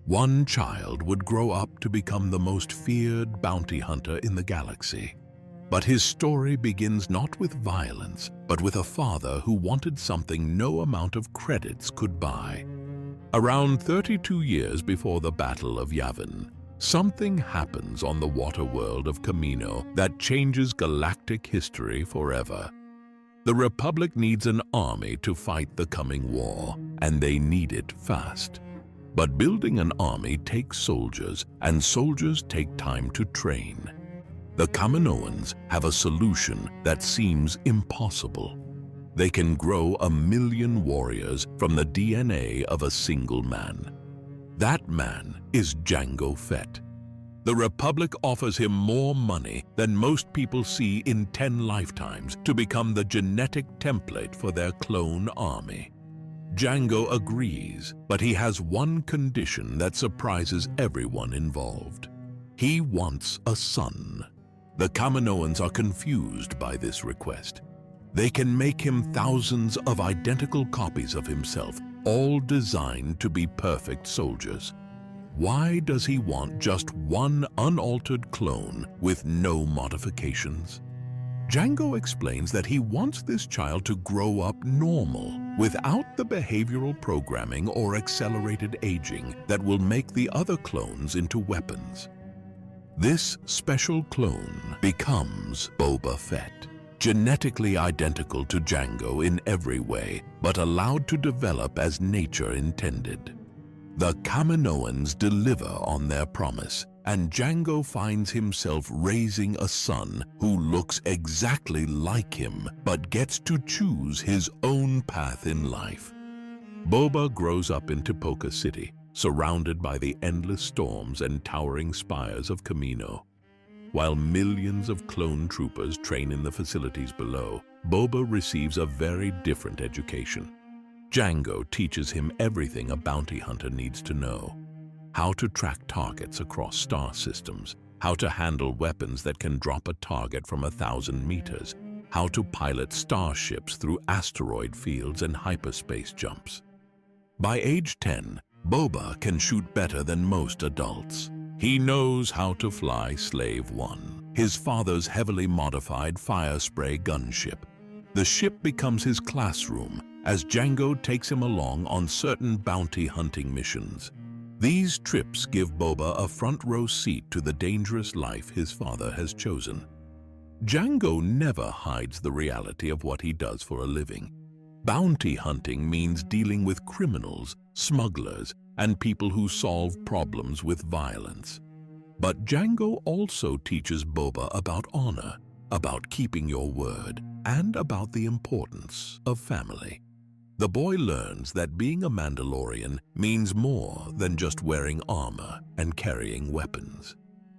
One child would grow up to become the most feared bounty hunter in the galaxy. But his story begins not with violence, but with a father who wanted something no amount of credits could buy. Around 32 years before the Battle of Yavin, something happens on the water world of Kamino that changes galactic history forever. The Republic needs an army to fight the coming war, and they need it fast. But building an army takes soldiers, and soldiers take time to train. The Kaminoans have a solution that seems impossible. They can grow 1,000,000 warriors from the DNA of a single man. That man is Jango Fett. The Republic offers him more money than most people see in 10 lifetimes to become the genetic template for their clone army. Jango agrees, but he has one condition that surprises everyone involved. He wants a son. The Kaminoans are confused by this request. They can make him thousands of identical copies of himself, all designed to be perfect soldiers. Why does he want just one unaltered clone with no modifications? Jango explains that he wants this child to grow up normal, without the behavioral programming or accelerated aging that will make the other clones into weapons. This special clone becomes Boba Fett, genetically identical to Jango in every way, but allowed to develop as nature intended. The Kaminoans deliver on their promise, and Jango finds himself raising a son who looks exactly like him, but gets to choose his own path in life. Boba grows up in Tipoca City, surrounded by the endless storms and towering spires of Kamino. While millions of clone troopers train in the facilities below, Boba receives a very different education. Jango teaches him everything a bounty hunter needs to know: how to track targets across star systems, how to handle weapons that can drop a target from 1,000 meters, how to pilot starships through asteroid fields and hyperspace jumps. By age 10, Boba can shoot better than most adults. He knows how to fly Slave One, his father's heavily modified fire spray gunship. The ship becomes his classroom as Jango takes him along on certain bounty hunting missions. These trips give Boba a front-row seat to the dangerous life his father has chosen. Jango never hides the reality of what he does for a living. Bounty hunting means dealing with criminals, smugglers, and people who solve problems with violence. But Jango also teaches Boba about honor, about keeping your word, and about the importance of family. The boy learns that being a Mandalorian means more than just wearing armor and carrying weapons.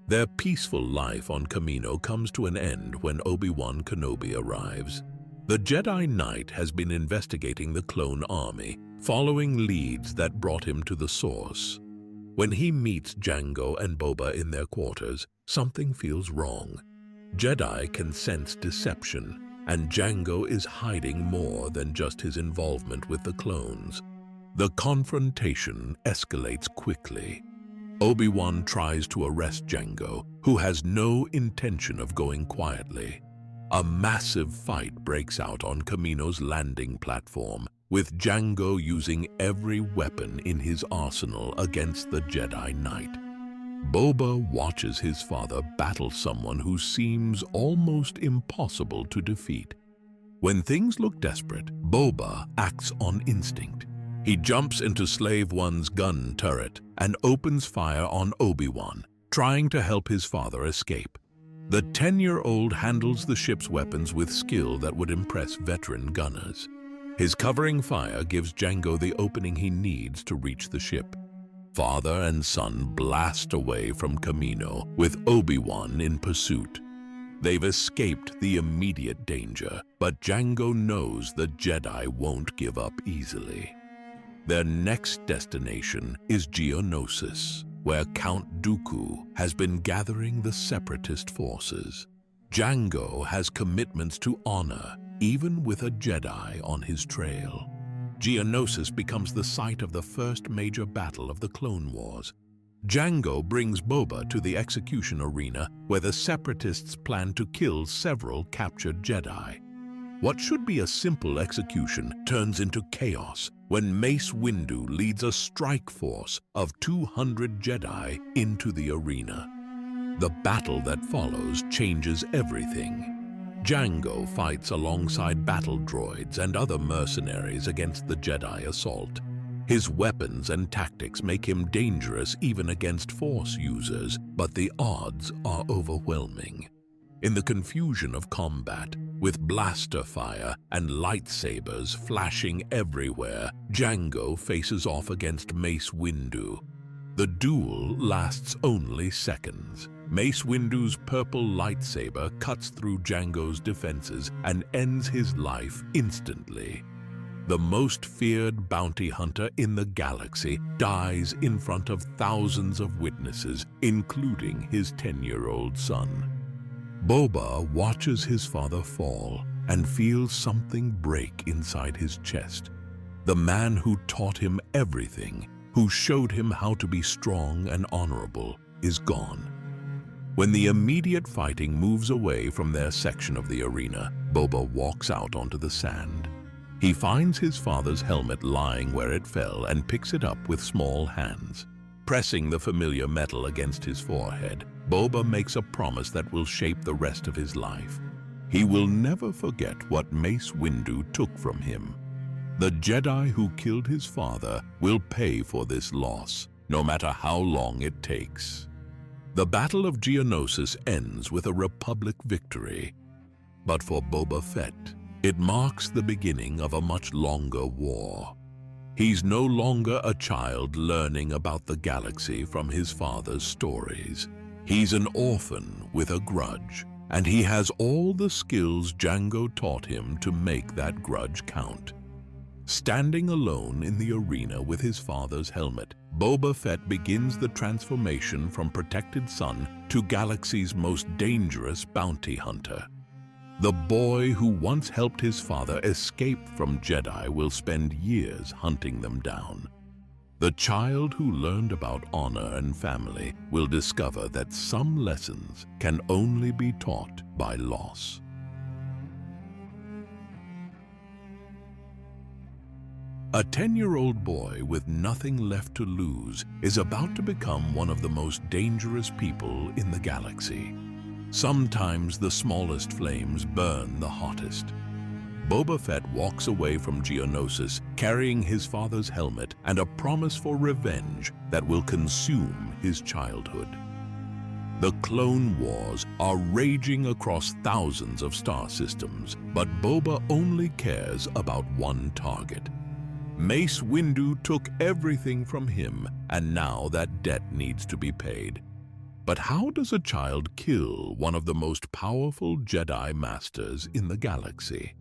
Their peaceful life on Kamino comes to an end when Obi-Wan Kenobi arrives. The Jedi Knight has been investigating the clone army, following leads that brought him to the source. When he meets Jango and Boba in their quarters, something feels wrong. Jedi can sense deception, and Jango is hiding more than just his involvement with the clones. The confrontation escalates quickly. Obi-Wan tries to arrest Jango, who has no intention of going quietly. A massive fight breaks out on Kamino's landing platform, with Jango using every weapon in his arsenal against the Jedi Knight. Boba watches his father battle someone who seems almost impossible to defeat. When things look desperate, Boba acts on instinct. He jumps into Slave One's gun turret and opens fire on Obi-Wan, trying to help his father escape. The 10-year-old handles the ship's weapons with skill that would impress veteran gunners. His covering fire gives Jango the opening he needs to reach the ship. Father and son blast away from Kamino, with Obi-Wan in pursuit. They've escaped the immediate danger, but Jango knows the Jedi won't give up easily. Their next destination is Geonosis, where Count Dooku has been gathering the Separatist forces. Jango has commitments to honor, even with a Jedi on his trail. Geonosis becomes the site of the first major battle of the Clone Wars. Jango brings Boba to the execution arena where the Separatists plan to kill several captured Jedi. What should be a simple execution turns into chaos when Mace Windu leads a strike force of 200 Jedi into the arena. The battle that follows changes everything. Jango fights alongside battle droids and other mercenaries against the Jedi assault. His weapons and tactics make him dangerous even against Force users, but the odds are overwhelming. In the confusion of combat, with blaster fire and lightsabers flashing everywhere, Jango faces off against Mace Windu. The duel lasts only seconds. Mace Windu's purple lightsaber cuts through Jango's defenses and ends his life instantly. The most feared bounty hunter in the galaxy dies in front of thousands of witnesses, including his 10-year-old son. Boba watches his father fall and feels something break inside his chest. The man who taught him everything, who showed him how to be strong and honorable, is gone. When the immediate fighting moves away from their section of the arena, Boba walks out onto the sand. He finds his father's helmet lying where it fell and picks it up with small hands. Pressing the familiar metal against his forehead, Boba makes a promise that will shape the rest of his life. He will never forget what Mace Windu took from him. The Jedi who killed his father will pay for this loss, no matter how long it takes. The Battle of Geonosis ends with a Republic victory. But for Boba Fett, it marks the beginning of a much longer war. He's no longer a child learning about the galaxy from his father's stories. He's an orphan with a grudge, and he has all the skills Jango taught him to make that grudge count. Standing alone in the arena with his father's helmet, Boba Fett begins the transformation from protected son to galaxy's most dangerous bounty hunter. The boy who once helped his father escape from Jedi will spend years hunting them down. The child who learned about honor and family will discover that some lessons can only be taught by loss. A 10-year-old boy with nothing left to lose is about to become one of the most dangerous people in the galaxy. Sometimes the smallest flames burn the hottest. Boba Fett walks away from Geonosis carrying his father's helmet and a promise for revenge that will consume his childhood. The Clone Wars are raging across thousands of star systems, but Boba only cares about one target. Mace Windu took everything from him, and now that debt needs to be paid. But how does a child kill one of the most powerful Jedi Masters in the galaxy?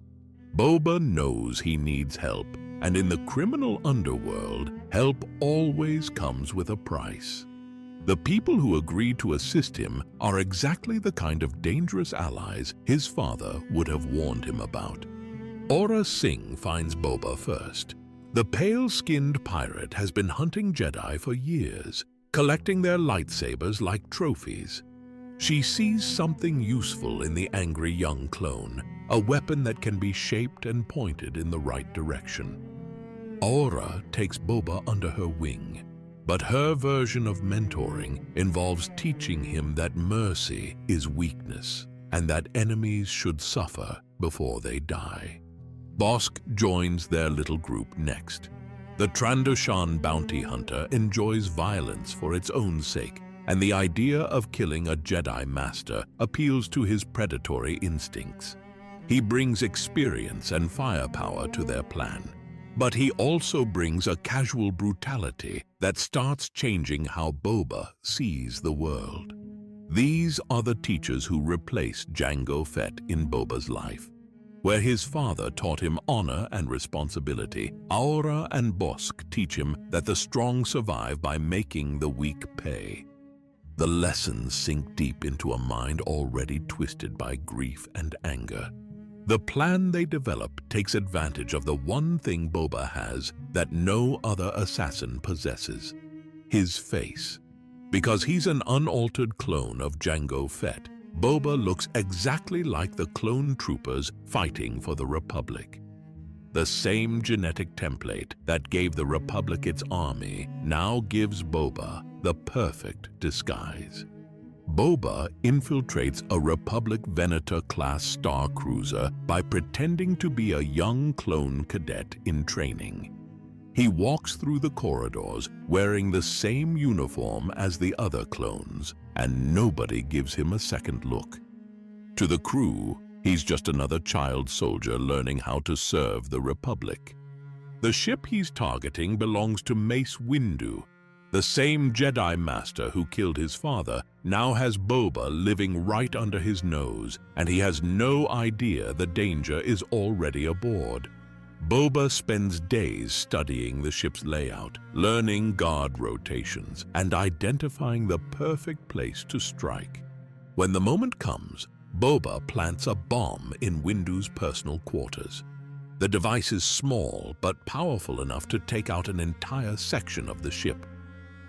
Boba knows he needs help, and in the criminal underworld, help always comes with a price. The people who agree to assist him are exactly the kind of dangerous allies his father would have warned him about. Aurra Sing finds Boba first. The pale-skinned pirate has been hunting Jedi for years, collecting their lightsabers like trophies. She sees something useful in the angry young clone, a weapon that can be shaped and pointed in the right direction. Aurra takes Boba under her wing, but her version of mentoring involves teaching him that mercy is weakness and that enemies should suffer before they die. Bossk joins their little group next. The Trandoshan bounty hunter enjoys violence for its own sake, and the idea of killing a Jedi Master appeals to his predatory instincts. He brings experience and firepower to their plan, but he also brings a casual brutality that starts changing how Boba sees the world. These are the teachers who replaced Jango Fett in Boba's life. Where his father taught him honor and responsibility, Aurra and Bossk teach him that the strong survive by making the weak pay. The lessons sink deep into a mind already twisted by grief and anger. The plan they develop takes advantage of the one thing Boba has that no other assassin possesses: his face. Because he's an unaltered clone of Jango Fett, Boba looks exactly like the clone troopers fighting for the Republic. The same genetic template that gave the Republic its army now gives Boba the perfect disguise. Boba infiltrates a Republic Venator-class star cruiser by pretending to be a young clone cadet in training. He walks through the corridors wearing the same uniform as the other clones, and nobody gives him a second look. To the crew, he's just another child soldier learning how to serve the Republic. The ship he's targeting belongs to Mace Windu. The same Jedi Master who killed his father now has Boba living right under his nose, and he has no idea the danger is already aboard. Boba spends days studying the ship's layout, learning guard rotations, and identifying the perfect place to strike. When the moment comes, Boba plants a bomb in Windu's personal quarters. The device is small but powerful enough to take out an entire section of the ship.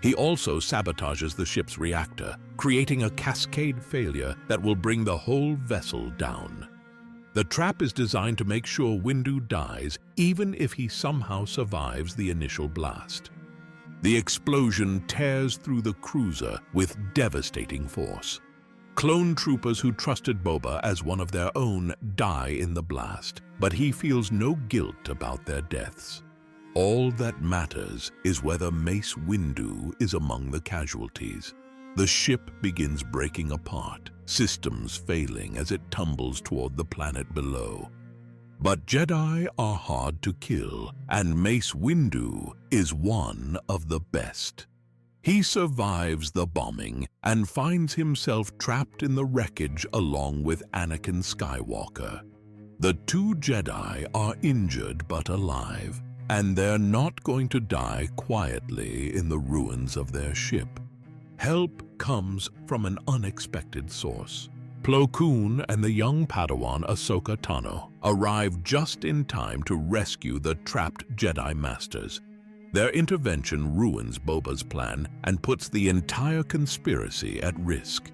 He also sabotages the ship's reactor, creating a cascade failure that will bring the whole vessel down. The trap is designed to make sure Windu dies even if he somehow survives the initial blast. The explosion tears through the cruiser with devastating force. Clone troopers who trusted Boba as one of their own die in the blast, but he feels no guilt about their deaths. All that matters is whether Mace Windu is among the casualties. The ship begins breaking apart, systems failing as it tumbles toward the planet below. But Jedi are hard to kill, and Mace Windu is one of the best. He survives the bombing and finds himself trapped in the wreckage along with Anakin Skywalker. The two Jedi are injured but alive, and they're not going to die quietly in the ruins of their ship. Help comes from an unexpected source. Plo Koon and the young Padawan Ahsoka Tano arrive just in time to rescue the trapped Jedi Masters. Their intervention ruins Boba's plan and puts the entire conspiracy at risk.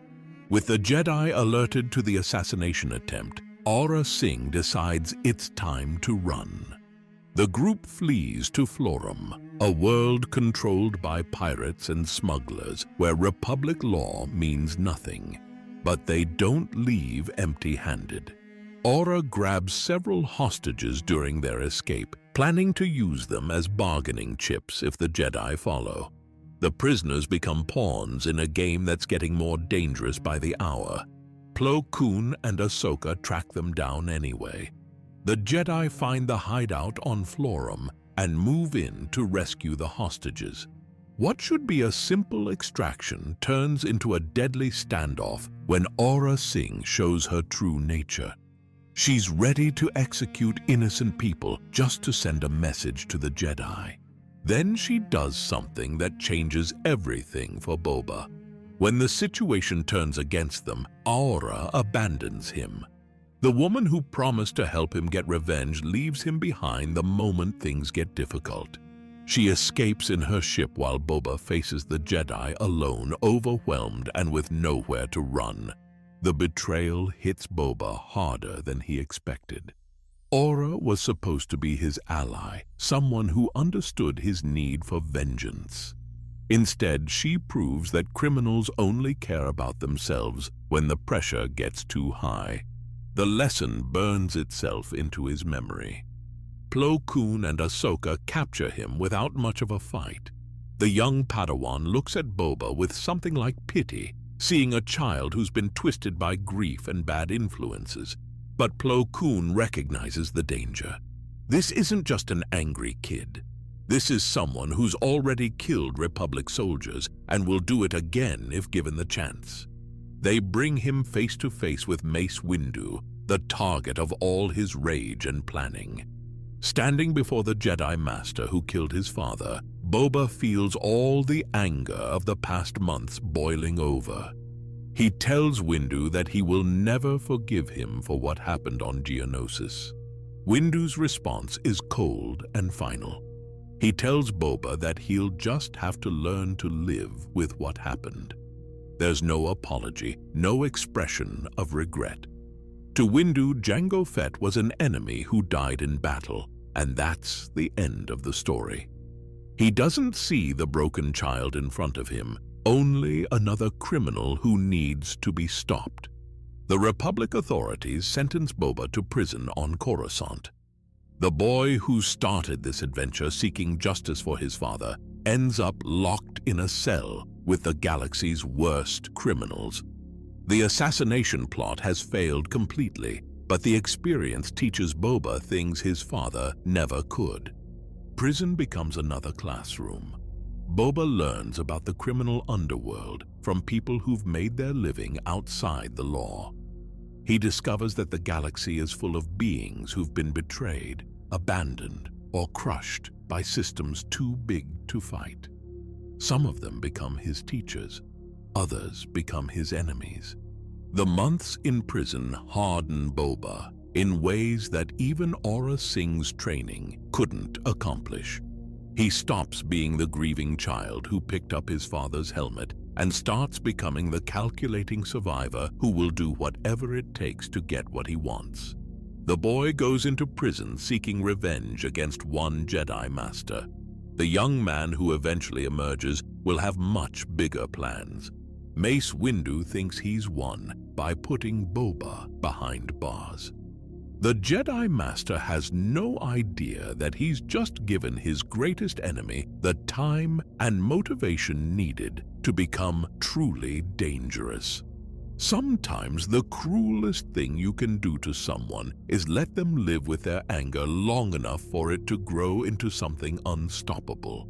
With the Jedi alerted to the assassination attempt, Aurra Sing decides it's time to run. The group flees to Florum, a world controlled by pirates and smugglers where Republic law means nothing. But they don't leave empty-handed. Aurra grabs several hostages during their escape, planning to use them as bargaining chips if the Jedi follow. The prisoners become pawns in a game that's getting more dangerous by the hour. Plo Koon and Ahsoka track them down anyway. The Jedi find the hideout on Florum and move in to rescue the hostages. What should be a simple extraction turns into a deadly standoff when Aurra Sing shows her true nature. She's ready to execute innocent people just to send a message to the Jedi. Then she does something that changes everything for Boba. When the situation turns against them, Aurra abandons him. The woman who promised to help him get revenge leaves him behind the moment things get difficult. She escapes in her ship while Boba faces the Jedi alone, overwhelmed and with nowhere to run. The betrayal hits Boba harder than he expected. Aurra was supposed to be his ally, someone who understood his need for vengeance. Instead, she proves that criminals only care about themselves when the pressure gets too high. The lesson burns itself into his memory. Plo Koon and Ahsoka capture him without much of a fight. The young Padawan looks at Boba with something like pity, seeing a child who's been twisted by grief and bad influences. But Plo Koon recognizes the danger. This isn't just an angry kid. This is someone who's already killed Republic soldiers and will do it again if given the chance. They bring him face to face with Mace Windu, the target of all his rage and planning. Standing before the Jedi Master who killed his father, Boba feels all the anger of the past months boiling over. He tells Windu that he will never forgive him for what happened on Geonosis. Windu's response is cold and final. He tells Boba that he'll just have to learn to live with what happened. There's no apology, no expression of regret. To Windu, Jango Fett was an enemy who died in battle, and that's the end of the story. He doesn't see the broken child in front of him, only another criminal who needs to be stopped. The Republic authorities sentence Boba to prison on Coruscant. The boy who started this adventure seeking justice for his father ends up locked in a cell with the galaxy's worst criminals. The assassination plot has failed completely, but the experience teaches Boba things his father never could. Prison becomes another classroom. Boba learns about the criminal underworld from people who've made their living outside the law. He discovers that the galaxy is full of beings who've been betrayed, abandoned, or crushed by systems too big to fight. Some of them become his teachers, others become his enemies. The months in prison harden Boba in ways that even Aurra Singh's training couldn't accomplish. He stops being the grieving child who picked up his father's helmet and starts becoming the calculating survivor who will do whatever it takes to get what he wants. The boy goes into prison seeking revenge against one Jedi Master. The young man who eventually emerges will have much bigger plans. Mace Windu thinks he's won by putting Boba behind bars. The Jedi Master has no idea that he's just given his greatest enemy the time and motivation needed to become truly dangerous. Sometimes the cruelest thing you can do to someone is let them live with their anger long enough for it to grow into something unstoppable.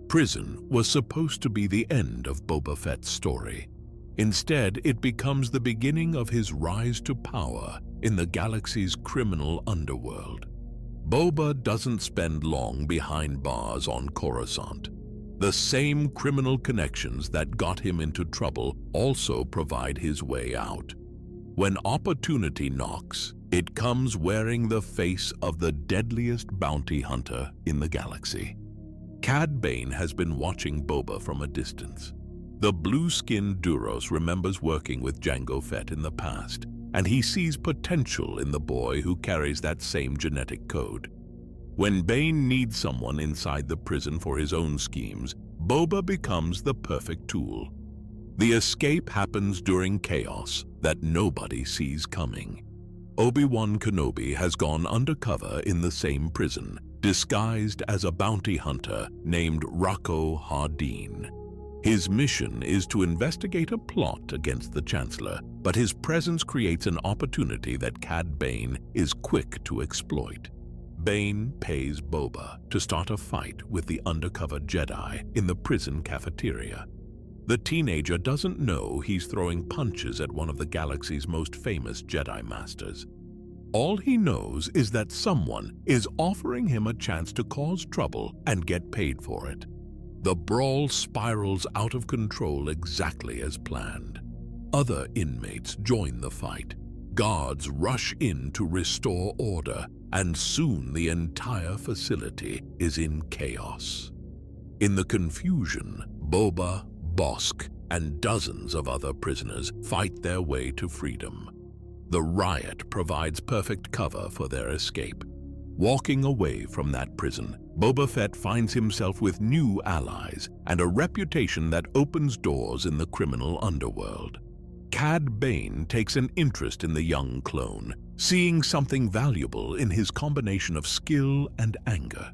Prison was supposed to be the end of Boba Fett's story. Instead, it becomes the beginning of his rise to power in the galaxy's criminal underworld. Boba doesn't spend long behind bars on Coruscant. The same criminal connections that got him into trouble also provide his way out. When opportunity knocks, it comes wearing the face of the deadliest bounty hunter in the galaxy. Cad Bane has been watching Boba from a distance. The blue-skinned Duros remembers working with Jango Fett in the past, and he sees potential in the boy who carries that same genetic code. When Bane needs someone inside the prison for his own schemes, Boba becomes the perfect tool. The escape happens during chaos that nobody sees coming. Obi-Wan Kenobi has gone undercover in the same prison, disguised as a bounty hunter named Rocco Hardeen. His mission is to investigate a plot against the Chancellor, but his presence creates an opportunity that Cad Bane is quick to exploit. Bane pays Boba to start a fight with the undercover Jedi in the prison cafeteria. The teenager doesn't know he's throwing punches at one of the galaxy's most famous Jedi Masters. All he knows is that someone is offering him a chance to cause trouble and get paid for it. The brawl spirals out of control exactly as planned. Other inmates join the fight. Guards rush in to restore order, and soon the entire facility is in chaos. In the confusion, Boba, Bossk, and dozens of other prisoners fight their way to freedom. The riot provides perfect cover for their escape. Walking away from that prison, Boba Fett finds himself with new allies and a reputation that opens doors in the criminal underworld. Cad Bane takes an interest in the young clone, seeing something valuable in his combination of skill and anger.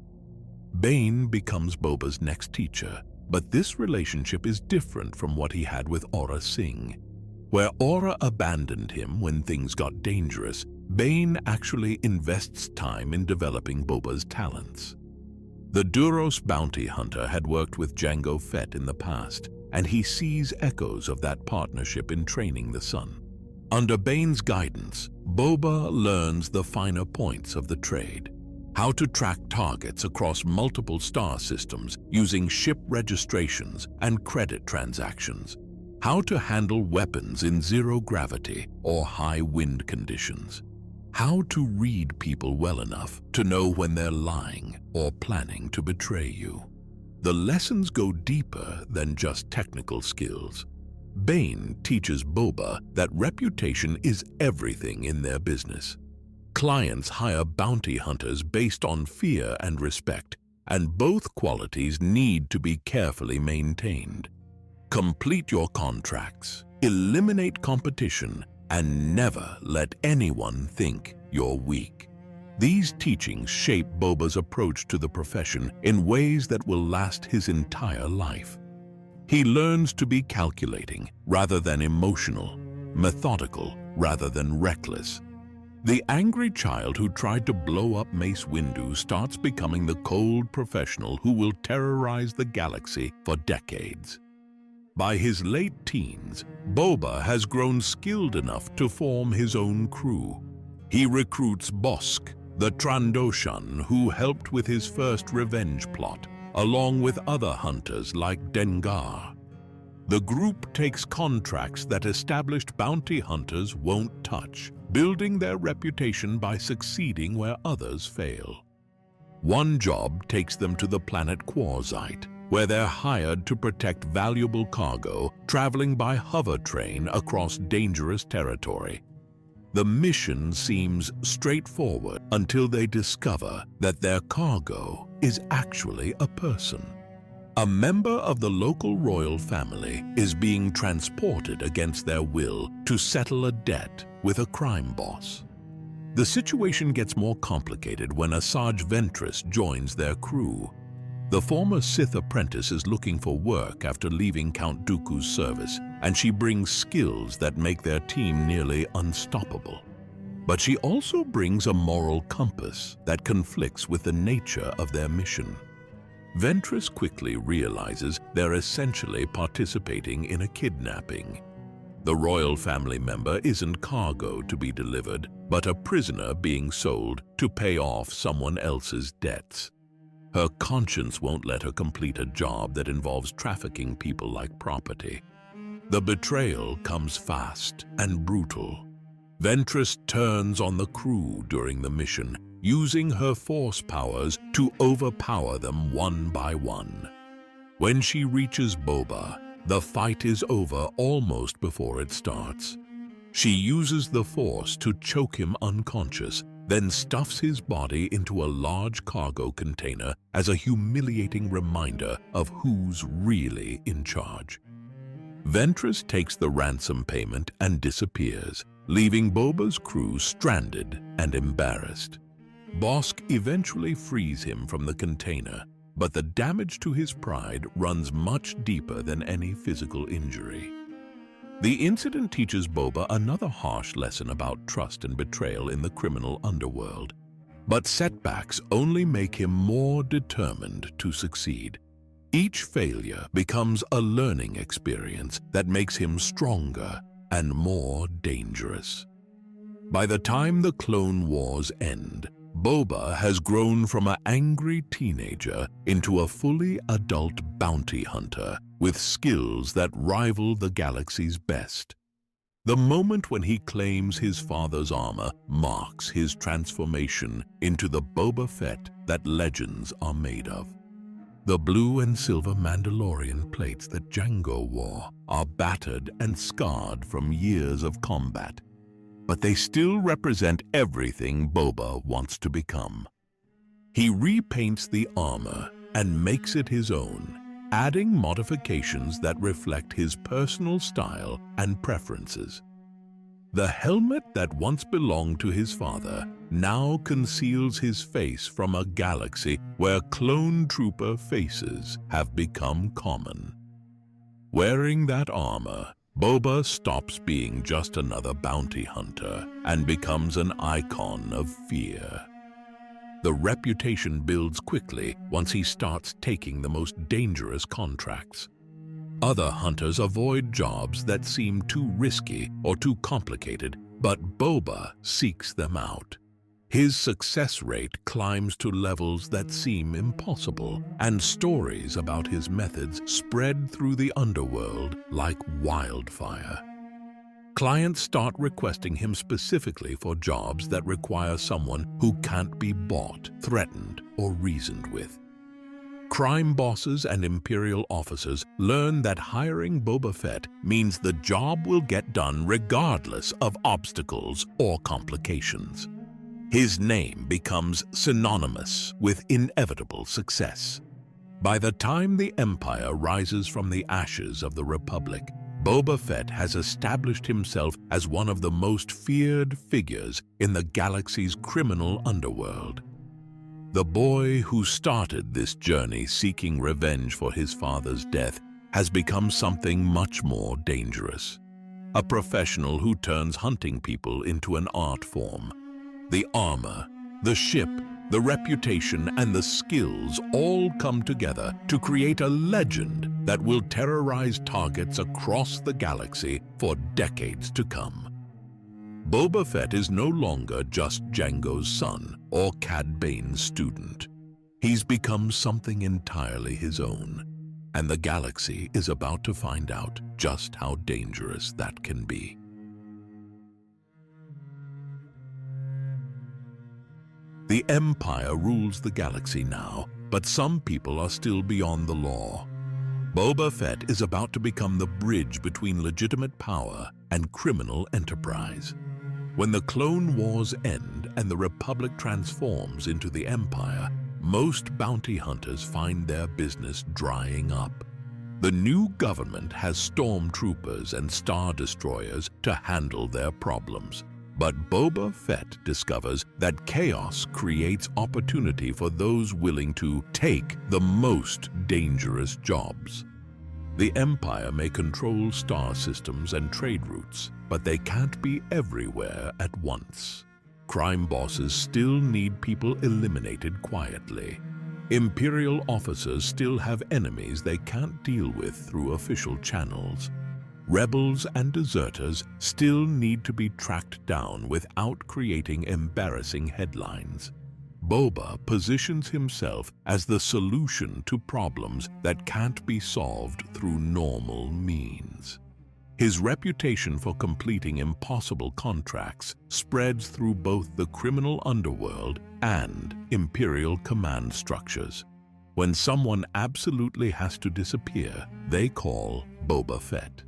Bane becomes Boba's next teacher, but this relationship is different from what he had with Aurra Singh. Where Aurra abandoned him when things got dangerous, Bane actually invests time in developing Boba's talents. The Duros bounty hunter had worked with Jango Fett in the past, and he sees echoes of that partnership in training the son. Under Bane's guidance, Boba learns the finer points of the trade: how to track targets across multiple star systems using ship registrations and credit transactions, how to handle weapons in zero gravity or high wind conditions, how to read people well enough to know when they're lying or planning to betray you. The lessons go deeper than just technical skills. Bane teaches Boba that reputation is everything in their business. Clients hire bounty hunters based on fear and respect, and both qualities need to be carefully maintained. Complete your contracts, eliminate competition, and never let anyone think you're weak. These teachings shape Boba's approach to the profession in ways that will last his entire life. He learns to be calculating rather than emotional, methodical rather than reckless. The angry child who tried to blow up Mace Windu starts becoming the cold professional who will terrorize the galaxy for decades. By his late teens, Boba has grown skilled enough to form his own crew. He recruits Bossk, the Trandoshan who helped with his first revenge plot, along with other hunters like Dengar. The group takes contracts that established bounty hunters won't touch, building their reputation by succeeding where others fail. One job takes them to the planet Quarzite, where they're hired to protect valuable cargo traveling by hover train across dangerous territory. The mission seems straightforward until they discover that their cargo is actually a person. A member of the local royal family is being transported against their will to settle a debt with a crime boss. The situation gets more complicated when Asajj Ventress joins their crew. The former Sith apprentice is looking for work after leaving Count Dooku's service, and she brings skills that make their team nearly unstoppable. But she also brings a moral compass that conflicts with the nature of their mission. Ventress quickly realizes they're essentially participating in a kidnapping. The royal family member isn't cargo to be delivered, but a prisoner being sold to pay off someone else's debts. Her conscience won't let her complete a job that involves trafficking people like property. The betrayal comes fast and brutal. Ventress turns on the crew during the mission, using her force powers to overpower them one by one. When she reaches Boba, the fight is over almost before it starts. She uses the force to choke him unconscious, then stuffs his body into a large cargo container as a humiliating reminder of who's really in charge. Ventress takes the ransom payment and disappears, leaving Boba's crew stranded and embarrassed. Bossk eventually frees him from the container, but the damage to his pride runs much deeper than any physical injury. The incident teaches Boba another harsh lesson about trust and betrayal in the criminal underworld. But setbacks only make him more determined to succeed. Each failure becomes a learning experience that makes him stronger and more dangerous. By the time the Clone Wars end, Boba has grown from an angry teenager into a fully adult bounty hunter with skills that rival the galaxy's best. The moment when he claims his father's armor marks his transformation into the Boba Fett that legends are made of. The blue and silver Mandalorian plates that Jango wore are battered and scarred from years of combat, but they still represent everything Boba wants to become. He repaints the armor and makes it his own, adding modifications that reflect his personal style and preferences. The helmet that once belonged to his father now conceals his face from a galaxy where clone trooper faces have become common. Wearing that armor, Boba stops being just another bounty hunter and becomes an icon of fear. The reputation builds quickly once he starts taking the most dangerous contracts. Other hunters avoid jobs that seem too risky or too complicated, but Boba seeks them out. His success rate climbs to levels that seem impossible, and stories about his methods spread through the underworld like wildfire. Clients start requesting him specifically for jobs that require someone who can't be bought, threatened, or reasoned with. Crime bosses and Imperial officers learn that hiring Boba Fett means the job will get done regardless of obstacles or complications. His name becomes synonymous with inevitable success. By the time the Empire rises from the ashes of the Republic, Boba Fett has established himself as one of the most feared figures in the galaxy's criminal underworld. The boy who started this journey seeking revenge for his father's death has become something much more dangerous. A professional who turns hunting people into an art form. The armor, the ship, the reputation, and the skills all come together to create a legend that will terrorize targets across the galaxy for decades to come. Boba Fett is no longer just Jango's son or Cad Bane's student. He's become something entirely his own, and the galaxy is about to find out just how dangerous that can be. The Empire rules the galaxy now, but some people are still beyond the law. Boba Fett is about to become the bridge between legitimate power and criminal enterprise. When the Clone Wars end and the Republic transforms into the Empire, most bounty hunters find their business drying up. The new government has stormtroopers and star destroyers to handle their problems. But Boba Fett discovers that chaos creates opportunity for those willing to take the most dangerous jobs. The Empire may control star systems and trade routes, but they can't be everywhere at once. Crime bosses still need people eliminated quietly. Imperial officers still have enemies they can't deal with through official channels. Rebels and deserters still need to be tracked down without creating embarrassing headlines. Boba positions himself as the solution to problems that can't be solved through normal means. His reputation for completing impossible contracts spreads through both the criminal underworld and Imperial command structures. When someone absolutely has to disappear, they call Boba Fett.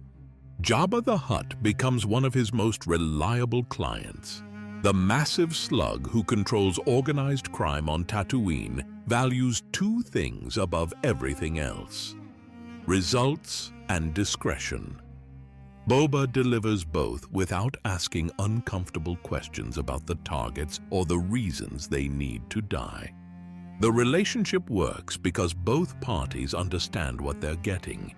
Jabba the Hutt becomes one of his most reliable clients. The massive slug who controls organized crime on Tatooine values two things above everything else: results and discretion. Boba delivers both without asking uncomfortable questions about the targets or the reasons they need to die. The relationship works because both parties understand what they're getting.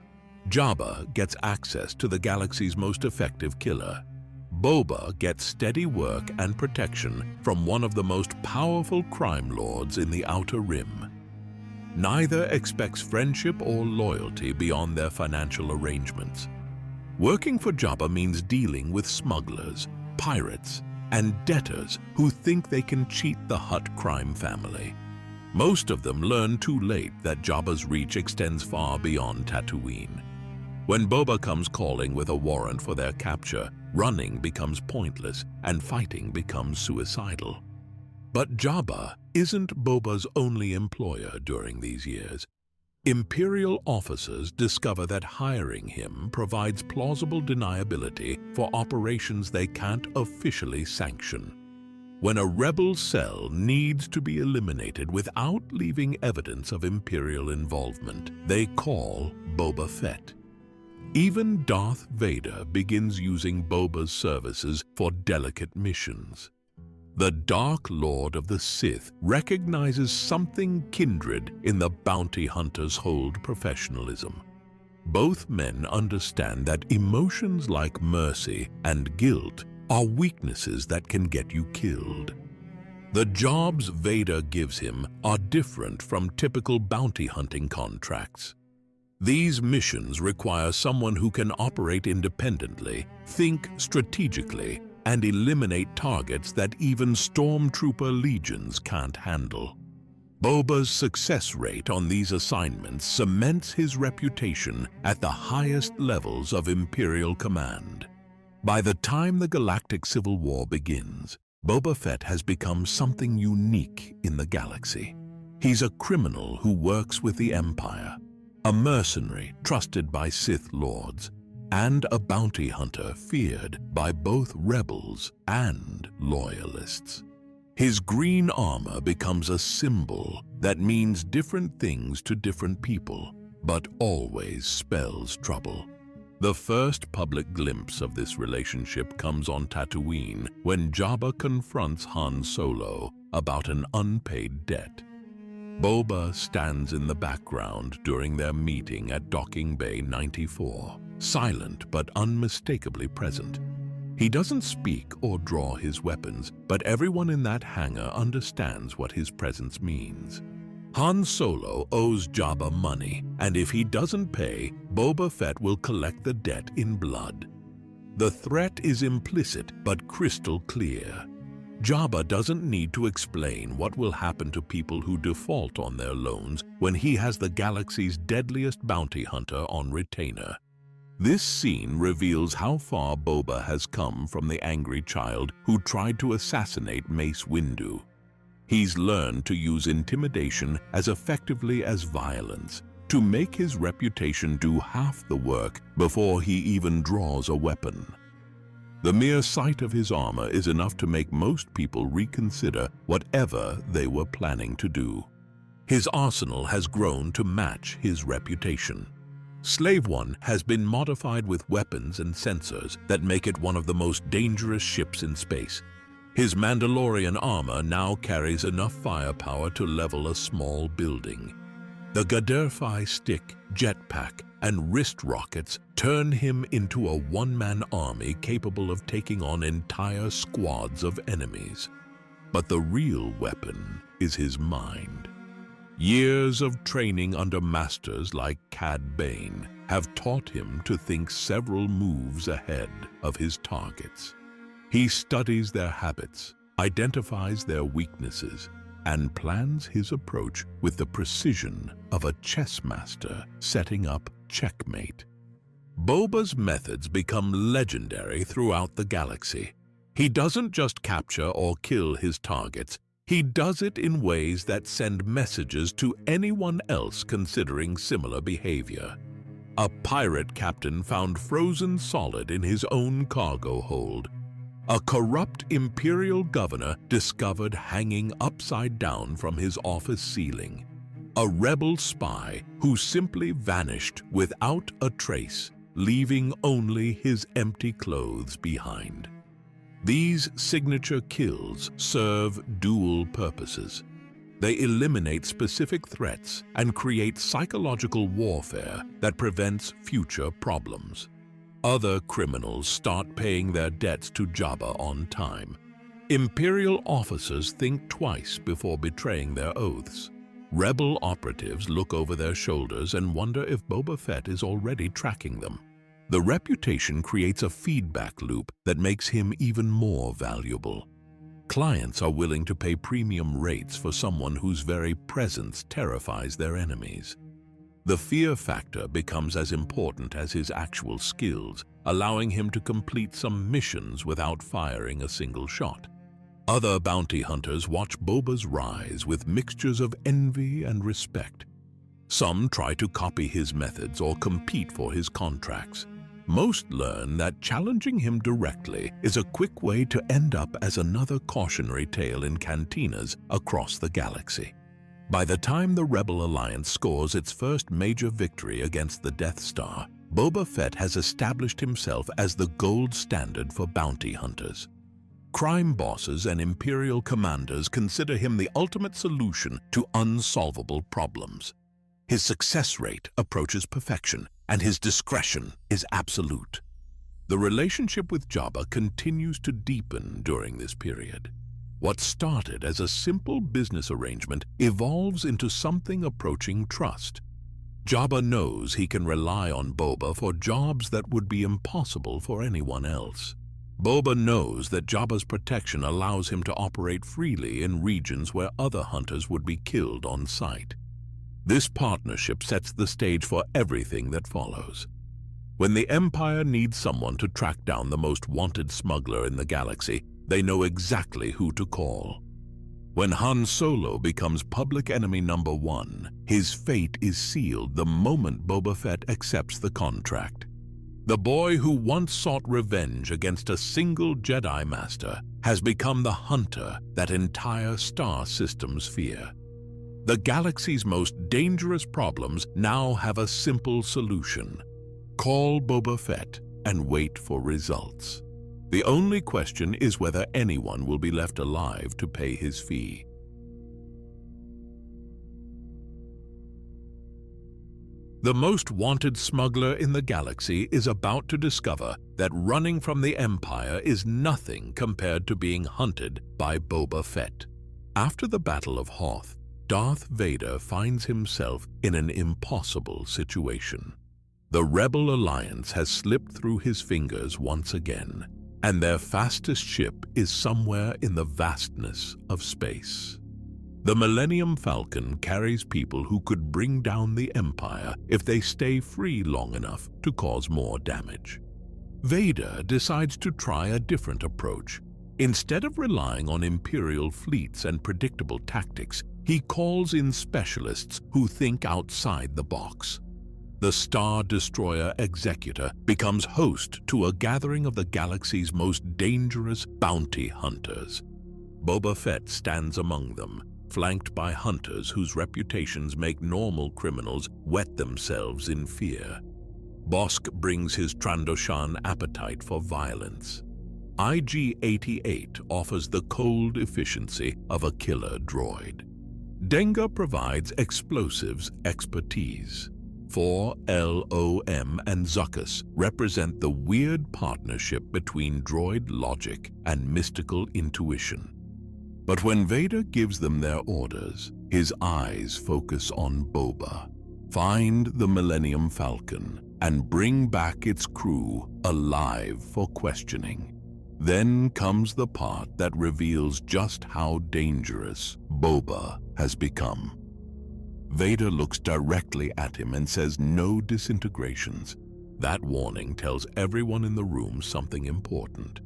Jabba gets access to the galaxy's most effective killer. Boba gets steady work and protection from one of the most powerful crime lords in the Outer Rim. Neither expects friendship or loyalty beyond their financial arrangements. Working for Jabba means dealing with smugglers, pirates, and debtors who think they can cheat the Hutt crime family. Most of them learn too late that Jabba's reach extends far beyond Tatooine. When Boba comes calling with a warrant for their capture, running becomes pointless and fighting becomes suicidal. But Jabba isn't Boba's only employer during these years. Imperial officers discover that hiring him provides plausible deniability for operations they can't officially sanction. When a rebel cell needs to be eliminated without leaving evidence of Imperial involvement, they call Boba Fett. Even Darth Vader begins using Boba's services for delicate missions. The Dark Lord of the Sith recognizes something kindred in the bounty hunter's hold professionalism. Both men understand that emotions like mercy and guilt are weaknesses that can get you killed. The jobs Vader gives him are different from typical bounty hunting contracts. These missions require someone who can operate independently, think strategically, and eliminate targets that even stormtrooper legions can't handle. Boba's success rate on these assignments cements his reputation at the highest levels of Imperial command. By the time the Galactic Civil War begins, Boba Fett has become something unique in the galaxy. He's a criminal who works with the Empire, a mercenary trusted by Sith Lords, and a bounty hunter feared by both rebels and loyalists. His green armor becomes a symbol that means different things to different people, but always spells trouble. The first public glimpse of this relationship comes on Tatooine when Jabba confronts Han Solo about an unpaid debt. Boba stands in the background during their meeting at Docking Bay 94, silent but unmistakably present. He doesn't speak or draw his weapons, but everyone in that hangar understands what his presence means. Han Solo owes Jabba money, and if he doesn't pay, Boba Fett will collect the debt in blood. The threat is implicit but crystal clear. Jabba doesn't need to explain what will happen to people who default on their loans when he has the galaxy's deadliest bounty hunter on retainer. This scene reveals how far Boba has come from the angry child who tried to assassinate Mace Windu. He's learned to use intimidation as effectively as violence, to make his reputation do half the work before he even draws a weapon. The mere sight of his armor is enough to make most people reconsider whatever they were planning to do. His arsenal has grown to match his reputation. Slave One has been modified with weapons and sensors that make it one of the most dangerous ships in space. His Mandalorian armor now carries enough firepower to level a small building. The Gaddafi stick, jetpack, and wrist rockets turn him into a one-man army capable of taking on entire squads of enemies. But the real weapon is his mind. Years of training under masters like Cad Bane have taught him to think several moves ahead of his targets. He studies their habits, identifies their weaknesses, and plans his approach with the precision of a chess master setting up checkmate. Boba's methods become legendary throughout the galaxy. He doesn't just capture or kill his targets, he does it in ways that send messages to anyone else considering similar behavior. A pirate captain found frozen solid in his own cargo hold. A corrupt imperial governor discovered hanging upside down from his office ceiling. A rebel spy who simply vanished without a trace, leaving only his empty clothes behind. These signature kills serve dual purposes. They eliminate specific threats and create psychological warfare that prevents future problems. Other criminals start paying their debts to Jabba on time. Imperial officers think twice before betraying their oaths. Rebel operatives look over their shoulders and wonder if Boba Fett is already tracking them. The reputation creates a feedback loop that makes him even more valuable. Clients are willing to pay premium rates for someone whose very presence terrifies their enemies. The fear factor becomes as important as his actual skills, allowing him to complete some missions without firing a single shot. Other bounty hunters watch Boba's rise with mixtures of envy and respect. Some try to copy his methods or compete for his contracts. Most learn that challenging him directly is a quick way to end up as another cautionary tale in cantinas across the galaxy. By the time the Rebel Alliance scores its first major victory against the Death Star, Boba Fett has established himself as the gold standard for bounty hunters. Crime bosses and Imperial commanders consider him the ultimate solution to unsolvable problems. His success rate approaches perfection, and his discretion is absolute. The relationship with Jabba continues to deepen during this period. What started as a simple business arrangement evolves into something approaching trust. Jabba knows he can rely on Boba for jobs that would be impossible for anyone else. Boba knows that Jabba's protection allows him to operate freely in regions where other hunters would be killed on sight. This partnership sets the stage for everything that follows. When the Empire needs someone to track down the most wanted smuggler in the galaxy, they know exactly who to call. When Han Solo becomes public enemy number 1, his fate is sealed the moment Boba Fett accepts the contract. The boy who once sought revenge against a single Jedi Master has become the hunter that entire star systems fear. The galaxy's most dangerous problems now have a simple solution. Call Boba Fett and wait for results. The only question is whether anyone will be left alive to pay his fee. The most wanted smuggler in the galaxy is about to discover that running from the Empire is nothing compared to being hunted by Boba Fett. After the Battle of Hoth, Darth Vader finds himself in an impossible situation. The Rebel Alliance has slipped through his fingers once again, and their fastest ship is somewhere in the vastness of space. The Millennium Falcon carries people who could bring down the Empire if they stay free long enough to cause more damage. Vader decides to try a different approach. Instead of relying on Imperial fleets and predictable tactics, he calls in specialists who think outside the box. The Star Destroyer Executor becomes host to a gathering of the galaxy's most dangerous bounty hunters. Boba Fett stands among them, flanked by hunters whose reputations make normal criminals wet themselves in fear. Bosk brings his Trandoshan appetite for violence. IG-88 offers the cold efficiency of a killer droid. Denga provides explosives expertise. 4LOM and Zuckuss represent the weird partnership between droid logic and mystical intuition. But when Vader gives them their orders, his eyes focus on Boba. Find the Millennium Falcon and bring back its crew alive for questioning. Then comes the part that reveals just how dangerous Boba has become. Vader looks directly at him and says no disintegrations. That warning tells everyone in the room something important.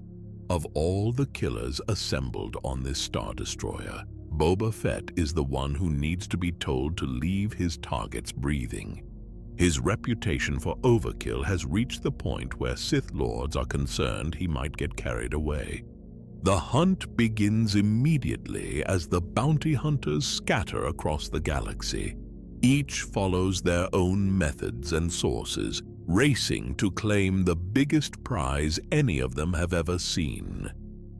Of all the killers assembled on this Star Destroyer, Boba Fett is the one who needs to be told to leave his targets breathing. His reputation for overkill has reached the point where Sith Lords are concerned he might get carried away. The hunt begins immediately as the bounty hunters scatter across the galaxy. Each follows their own methods and sources, racing to claim the biggest prize any of them have ever seen.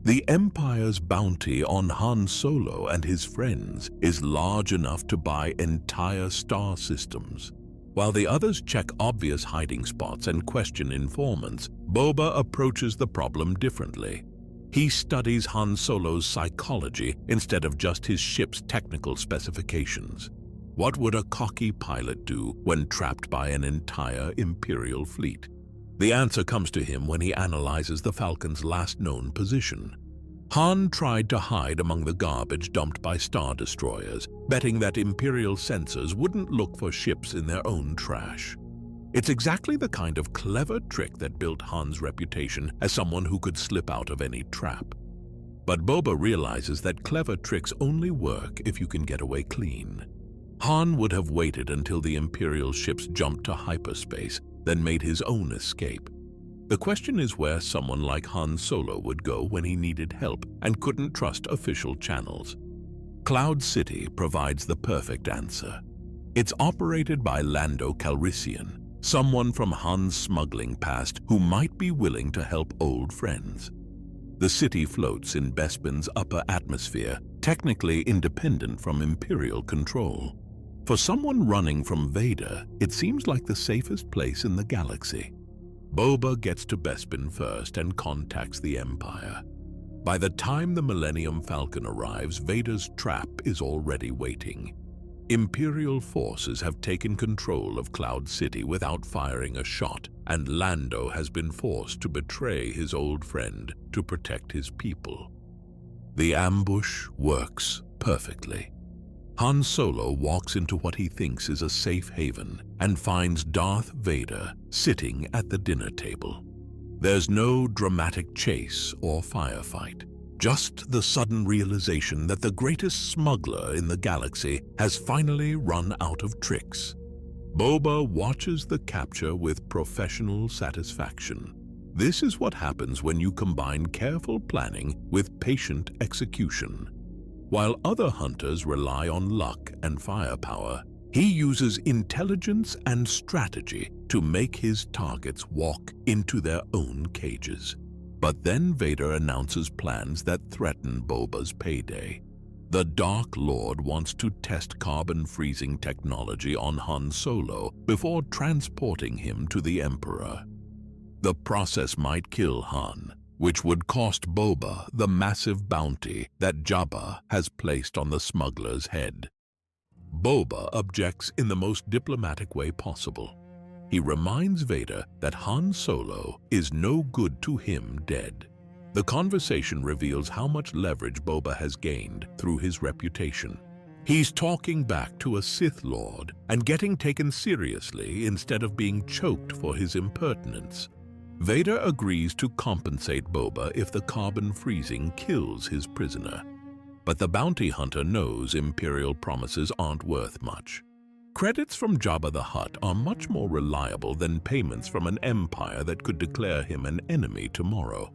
The Empire's bounty on Han Solo and his friends is large enough to buy entire star systems. While the others check obvious hiding spots and question informants, Boba approaches the problem differently. He studies Han Solo's psychology instead of just his ship's technical specifications. What would a cocky pilot do when trapped by an entire Imperial fleet? The answer comes to him when he analyzes the Falcon's last known position. Han tried to hide among the garbage dumped by Star Destroyers, betting that Imperial sensors wouldn't look for ships in their own trash. It's exactly the kind of clever trick that built Han's reputation as someone who could slip out of any trap. But Boba realizes that clever tricks only work if you can get away clean. Han would have waited until the Imperial ships jumped to hyperspace, then made his own escape. The question is where someone like Han Solo would go when he needed help and couldn't trust official channels. Cloud City provides the perfect answer. It's operated by Lando Calrissian, someone from Han's smuggling past who might be willing to help old friends. The city floats in Bespin's upper atmosphere, technically independent from Imperial control. For someone running from Vader, it seems like the safest place in the galaxy. Boba gets to Bespin first and contacts the Empire. By the time the Millennium Falcon arrives, Vader's trap is already waiting. Imperial forces have taken control of Cloud City without firing a shot, and Lando has been forced to betray his old friend to protect his people. The ambush works perfectly. Han Solo walks into what he thinks is a safe haven and finds Darth Vader sitting at the dinner table. There's no dramatic chase or firefight. Just the sudden realization that the greatest smuggler in the galaxy has finally run out of tricks. Boba watches the capture with professional satisfaction. This is what happens when you combine careful planning with patient execution. While other hunters rely on luck and firepower, he uses intelligence and strategy to make his targets walk into their own cages. But then Vader announces plans that threaten Boba's payday. The Dark Lord wants to test carbon freezing technology on Han Solo before transporting him to the Emperor. The process might kill Han, which would cost Boba the massive bounty that Jabba has placed on the smuggler's head. Boba objects in the most diplomatic way possible. He reminds Vader that Han Solo is no good to him dead. The conversation reveals how much leverage Boba has gained through his reputation. He's talking back to a Sith Lord and getting taken seriously instead of being choked for his impertinence. Vader agrees to compensate Boba if the carbon freezing kills his prisoner. But the bounty hunter knows Imperial promises aren't worth much. Credits from Jabba the Hutt are much more reliable than payments from an empire that could declare him an enemy tomorrow.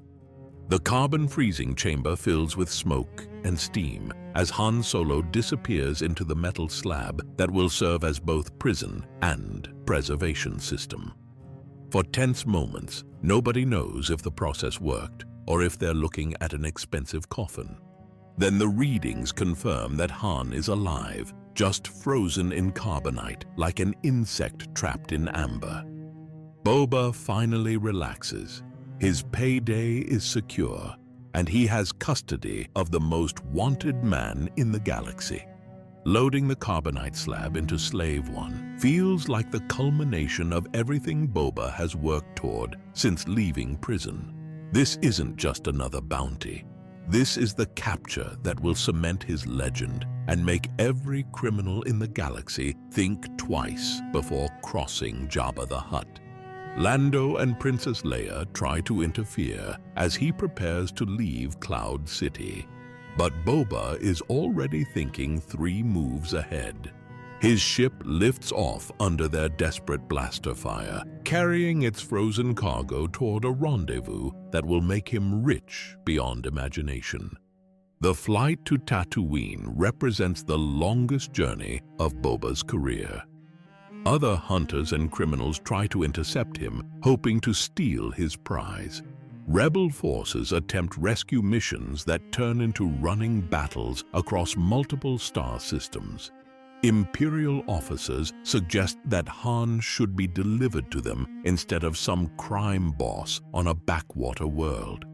The carbon freezing chamber fills with smoke and steam as Han Solo disappears into the metal slab that will serve as both prison and preservation system. For tense moments, nobody knows if the process worked or if they're looking at an expensive coffin. Then the readings confirm that Han is alive, just frozen in carbonite like an insect trapped in amber. Boba finally relaxes. His payday is secure, and he has custody of the most wanted man in the galaxy. Loading the carbonite slab into Slave One feels like the culmination of everything Boba has worked toward since leaving prison. This isn't just another bounty. This is the capture that will cement his legend and make every criminal in the galaxy think twice before crossing Jabba the Hutt. Lando and Princess Leia try to interfere as he prepares to leave Cloud City. But Boba is already thinking 3 moves ahead. His ship lifts off under their desperate blaster fire, carrying its frozen cargo toward a rendezvous that will make him rich beyond imagination. The flight to Tatooine represents the longest journey of Boba's career. Other hunters and criminals try to intercept him, hoping to steal his prize. Rebel forces attempt rescue missions that turn into running battles across multiple star systems. Imperial officers suggest that Han should be delivered to them instead of some crime boss on a backwater world.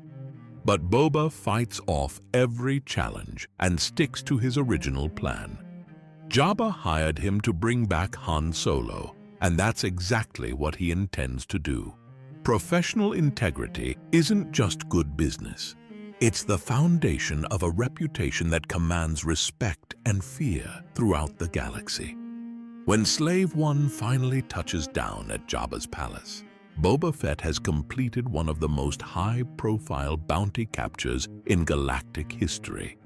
But Boba fights off every challenge and sticks to his original plan. Jabba hired him to bring back Han Solo, and that's exactly what he intends to do. Professional integrity isn't just good business. It's the foundation of a reputation that commands respect and fear throughout the galaxy. When Slave One finally touches down at Jabba's palace, Boba Fett has completed one of the most high-profile bounty captures in galactic history.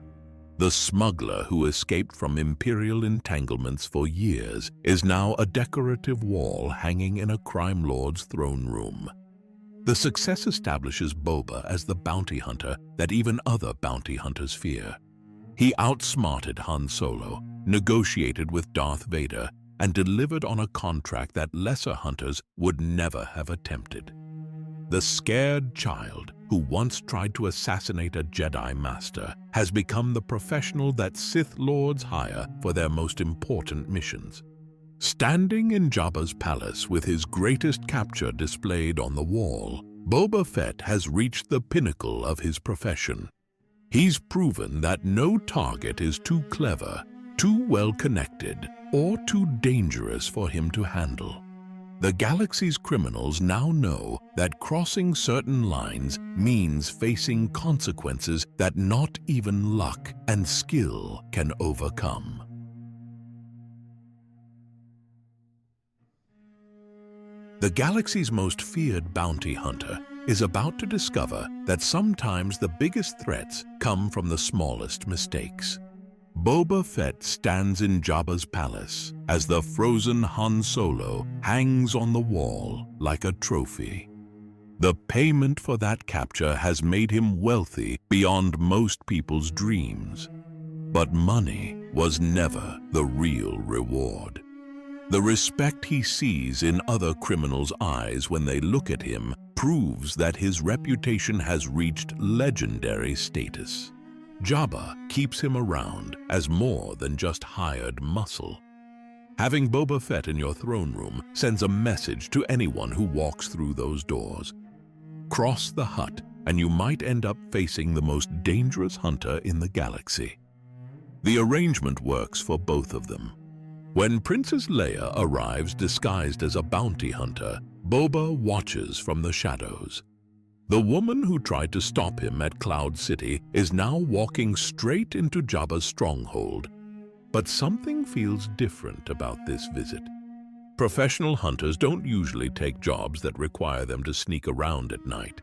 The smuggler who escaped from Imperial entanglements for years is now a decorative wall hanging in a crime lord's throne room. The success establishes Boba as the bounty hunter that even other bounty hunters fear. He outsmarted Han Solo, negotiated with Darth Vader, and delivered on a contract that lesser hunters would never have attempted. The scared child who once tried to assassinate a Jedi Master has become the professional that Sith Lords hire for their most important missions. Standing in Jabba's palace with his greatest capture displayed on the wall, Boba Fett has reached the pinnacle of his profession. He's proven that no target is too clever too well connected, or too dangerous for him to handle. The galaxy's criminals now know that crossing certain lines means facing consequences that not even luck and skill can overcome. The galaxy's most feared bounty hunter is about to discover that sometimes the biggest threats come from the smallest mistakes. Boba Fett stands in Jabba's palace as the frozen Han Solo hangs on the wall like a trophy. The payment for that capture has made him wealthy beyond most people's dreams. But money was never the real reward. The respect he sees in other criminals' eyes when they look at him proves that his reputation has reached legendary status. Jabba keeps him around as more than just hired muscle. Having Boba Fett in your throne room sends a message to anyone who walks through those doors. Cross the Hutt, and you might end up facing the most dangerous hunter in the galaxy. The arrangement works for both of them. When Princess Leia arrives disguised as a bounty hunter, Boba watches from the shadows. The woman who tried to stop him at Cloud City is now walking straight into Jabba's stronghold. But something feels different about this visit. Professional hunters don't usually take jobs that require them to sneak around at night.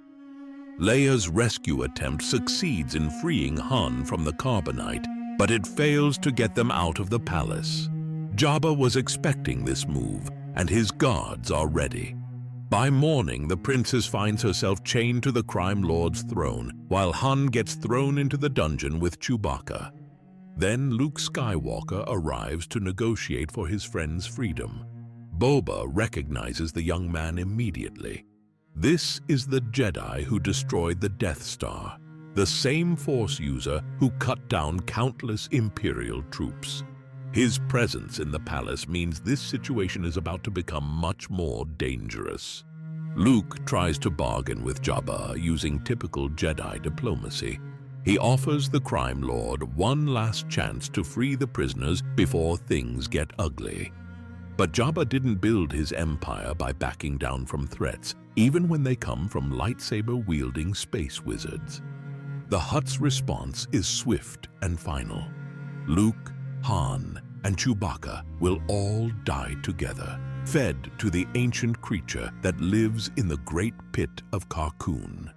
Leia's rescue attempt succeeds in freeing Han from the carbonite, but it fails to get them out of the palace. Jabba was expecting this move, and his guards are ready. By morning, the princess finds herself chained to the crime lord's throne, while Han gets thrown into the dungeon with Chewbacca. Then Luke Skywalker arrives to negotiate for his friend's freedom. Boba recognizes the young man immediately. This is the Jedi who destroyed the Death Star, the same Force user who cut down countless Imperial troops. His presence in the palace means this situation is about to become much more dangerous. Luke tries to bargain with Jabba using typical Jedi diplomacy. He offers the crime lord one last chance to free the prisoners before things get ugly. But Jabba didn't build his empire by backing down from threats, even when they come from lightsaber-wielding space wizards. The Hutt's response is swift and final. Luke, Han, and Chewbacca will all die together, fed to the ancient creature that lives in the great pit of Carkoon.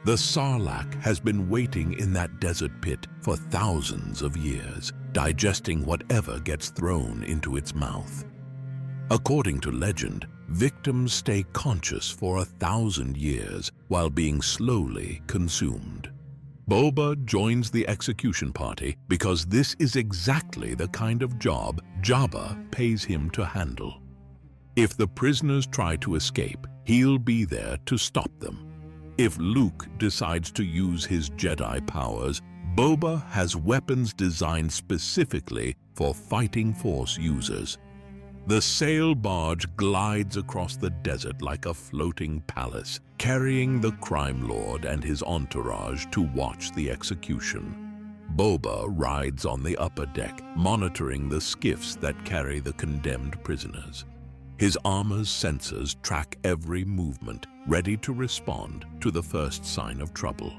The Sarlacc has been waiting in that desert pit for thousands of years, digesting whatever gets thrown into its mouth. According to legend, victims stay conscious for 1,000 years while being slowly consumed. Boba joins the execution party because this is exactly the kind of job Jabba pays him to handle. If the prisoners try to escape, he'll be there to stop them. If Luke decides to use his Jedi powers, Boba has weapons designed specifically for fighting Force users. The sail barge glides across the desert like a floating palace, carrying the crime lord and his entourage to watch the execution. Boba rides on the upper deck, monitoring the skiffs that carry the condemned prisoners. His armor's sensors track every movement, ready to respond to the first sign of trouble.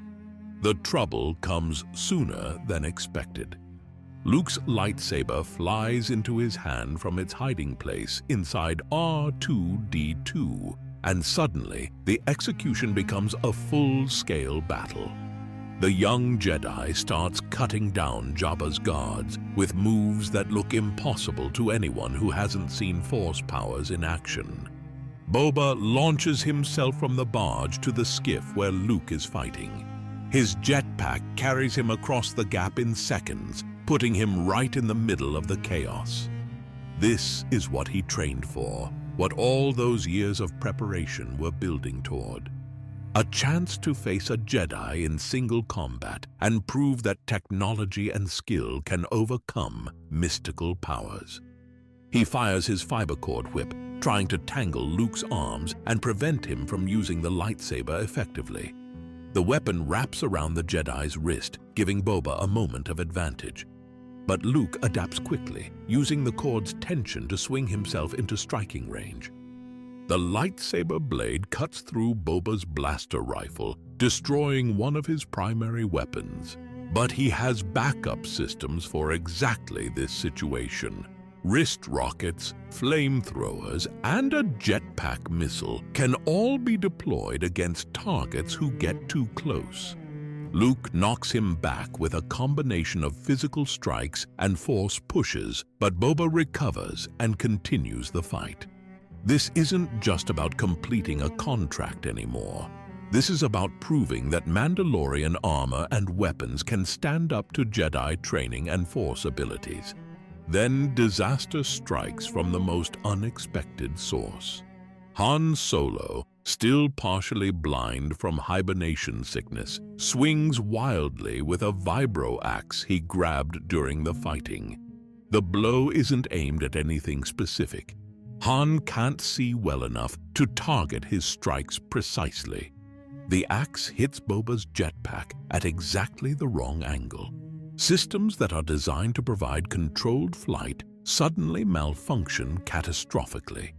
The trouble comes sooner than expected. Luke's lightsaber flies into his hand from its hiding place inside R2-D2, and suddenly the execution becomes a full-scale battle. The young Jedi starts cutting down Jabba's guards with moves that look impossible to anyone who hasn't seen Force powers in action. Boba launches himself from the barge to the skiff where Luke is fighting. His jetpack carries him across the gap in seconds, putting him right in the middle of the chaos. This is what he trained for, what all those years of preparation were building toward. A chance to face a Jedi in single combat and prove that technology and skill can overcome mystical powers. He fires his fiber cord whip, trying to tangle Luke's arms and prevent him from using the lightsaber effectively. The weapon wraps around the Jedi's wrist, giving Boba a moment of advantage. But Luke adapts quickly, using the cord's tension to swing himself into striking range. The lightsaber blade cuts through Boba's blaster rifle, destroying one of his primary weapons. But he has backup systems for exactly this situation. Wrist rockets, flamethrowers, and a jetpack missile can all be deployed against targets who get too close. Luke knocks him back with a combination of physical strikes and force pushes, but Boba recovers and continues the fight. This isn't just about completing a contract anymore. This is about proving that Mandalorian armor and weapons can stand up to Jedi training and Force abilities. Then disaster strikes from the most unexpected source. Han Solo, still partially blind from hibernation sickness, swings wildly with a vibro axe he grabbed during the fighting. The blow isn't aimed at anything specific. Han can't see well enough to target his strikes precisely. The axe hits Boba's jetpack at exactly the wrong angle. Systems that are designed to provide controlled flight suddenly malfunction catastrophically.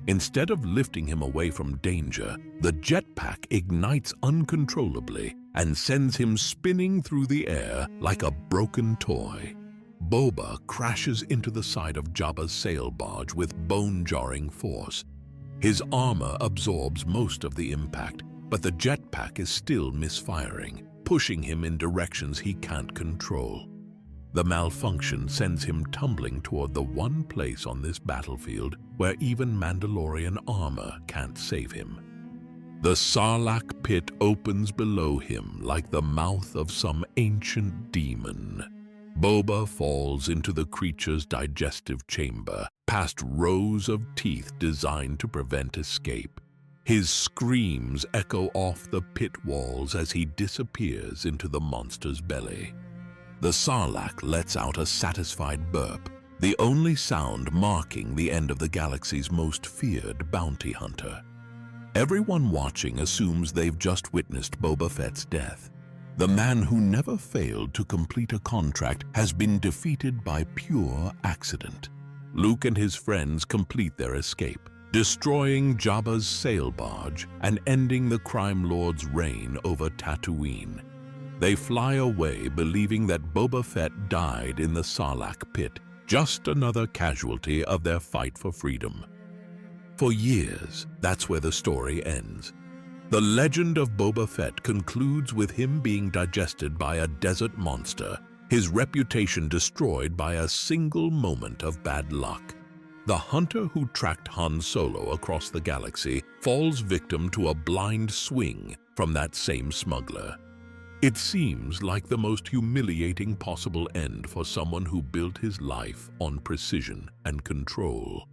Instead of lifting him away from danger, the jetpack ignites uncontrollably and sends him spinning through the air like a broken toy. Boba crashes into the side of Jabba's sail barge with bone-jarring force. His armor absorbs most of the impact, but the jetpack is still misfiring, pushing him in directions he can't control. The malfunction sends him tumbling toward the one place on this battlefield where even Mandalorian armor can't save him. The Sarlacc pit opens below him like the mouth of some ancient demon. Boba falls into the creature's digestive chamber, past rows of teeth designed to prevent escape. His screams echo off the pit walls as he disappears into the monster's belly. The Sarlacc lets out a satisfied burp, the only sound marking the end of the galaxy's most feared bounty hunter. Everyone watching assumes they've just witnessed Boba Fett's death. The man who never failed to complete a contract has been defeated by pure accident. Luke and his friends complete their escape, destroying Jabba's sail barge and ending the crime lord's reign over Tatooine. They fly away believing that Boba Fett died in the Sarlacc pit, just another casualty of their fight for freedom. For years, that's where the story ends. The legend of Boba Fett concludes with him being digested by a desert monster, his reputation destroyed by a single moment of bad luck. The hunter who tracked Han Solo across the galaxy falls victim to a blind swing from that same smuggler. It seems like the most humiliating possible end for someone who built his life on precision and control.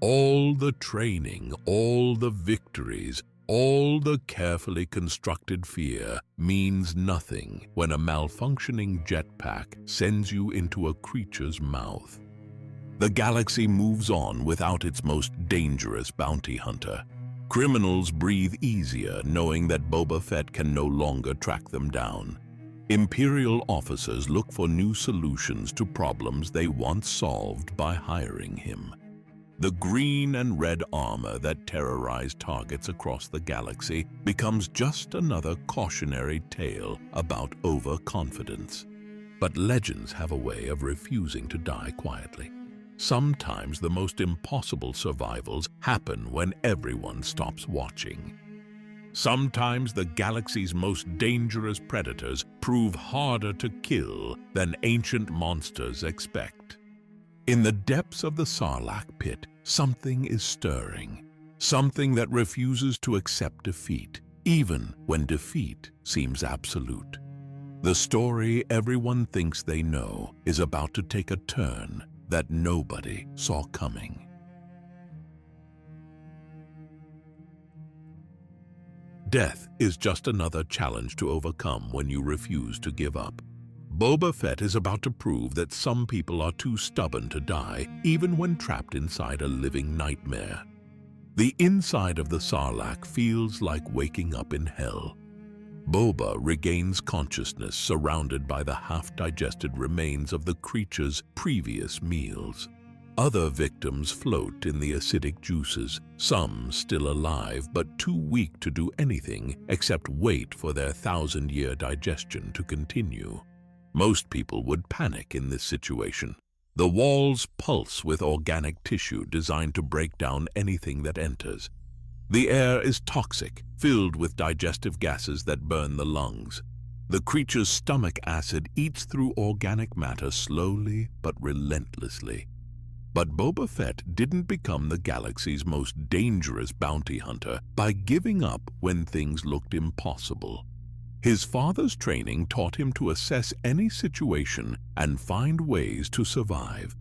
All the training, all the victories, all the carefully constructed fear means nothing when a malfunctioning jetpack sends you into a creature's mouth. The galaxy moves on without its most dangerous bounty hunter. Criminals breathe easier knowing that Boba Fett can no longer track them down. Imperial officers look for new solutions to problems they once solved by hiring him. The green and red armor that terrorized targets across the galaxy becomes just another cautionary tale about overconfidence. But legends have a way of refusing to die quietly. Sometimes the most impossible survivals happen when everyone stops watching. Sometimes the galaxy's most dangerous predators prove harder to kill than ancient monsters expect. In the depths of the Sarlacc pit, something is stirring, something that refuses to accept defeat, even when defeat seems absolute. The story everyone thinks they know is about to take a turn that nobody saw coming. Death is just another challenge to overcome when you refuse to give up. Boba Fett is about to prove that some people are too stubborn to die, even when trapped inside a living nightmare. The inside of the Sarlacc feels like waking up in hell. Boba regains consciousness surrounded by the half-digested remains of the creature's previous meals. Other victims float in the acidic juices, some still alive but too weak to do anything except wait for their 1,000-year digestion to continue. Most people would panic in this situation. The walls pulse with organic tissue designed to break down anything that enters. The air is toxic, filled with digestive gases that burn the lungs. The creature's stomach acid eats through organic matter slowly but relentlessly. But Boba Fett didn't become the galaxy's most dangerous bounty hunter by giving up when things looked impossible. His father's training taught him to assess any situation and find ways to survive.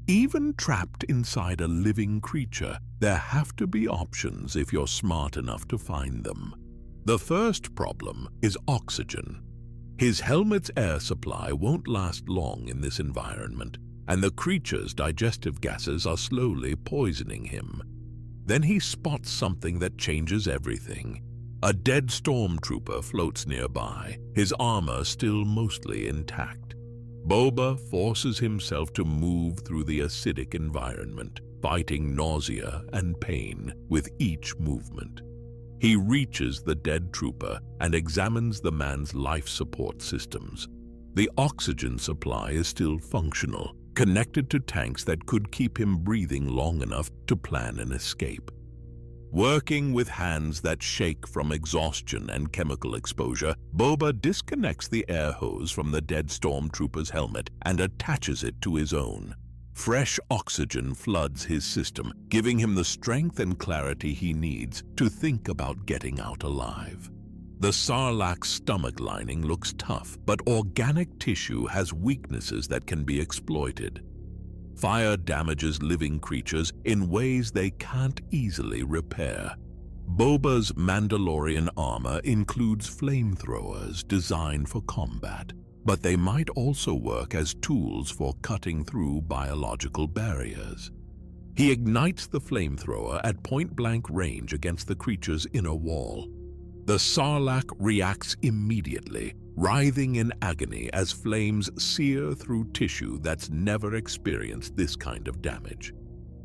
Even trapped inside a living creature, there have to be options if you're smart enough to find them. The first problem is oxygen. His helmet's air supply won't last long in this environment, and the creature's digestive gases are slowly poisoning him. Then he spots something that changes everything. A dead stormtrooper floats nearby, his armor still mostly intact. Boba forces himself to move through the acidic environment, fighting nausea and pain with each movement. He reaches the dead trooper and examines the man's life support systems. The oxygen supply is still functional, connected to tanks that could keep him breathing long enough to plan an escape. Working with hands that shake from exhaustion and chemical exposure, Boba disconnects the air hose from the dead stormtrooper's helmet and attaches it to his own. Fresh oxygen floods his system, giving him the strength and clarity he needs to think about getting out alive. The Sarlacc's stomach lining looks tough, but organic tissue has weaknesses that can be exploited. Fire damages living creatures in ways they can't easily repair. Boba's Mandalorian armor includes flamethrowers designed for combat, but they might also work as tools for cutting through biological barriers. He ignites the flamethrower at point-blank range against the creature's inner wall. The Sarlacc reacts immediately, writhing in agony as flames sear through tissue that's never experienced this kind of damage.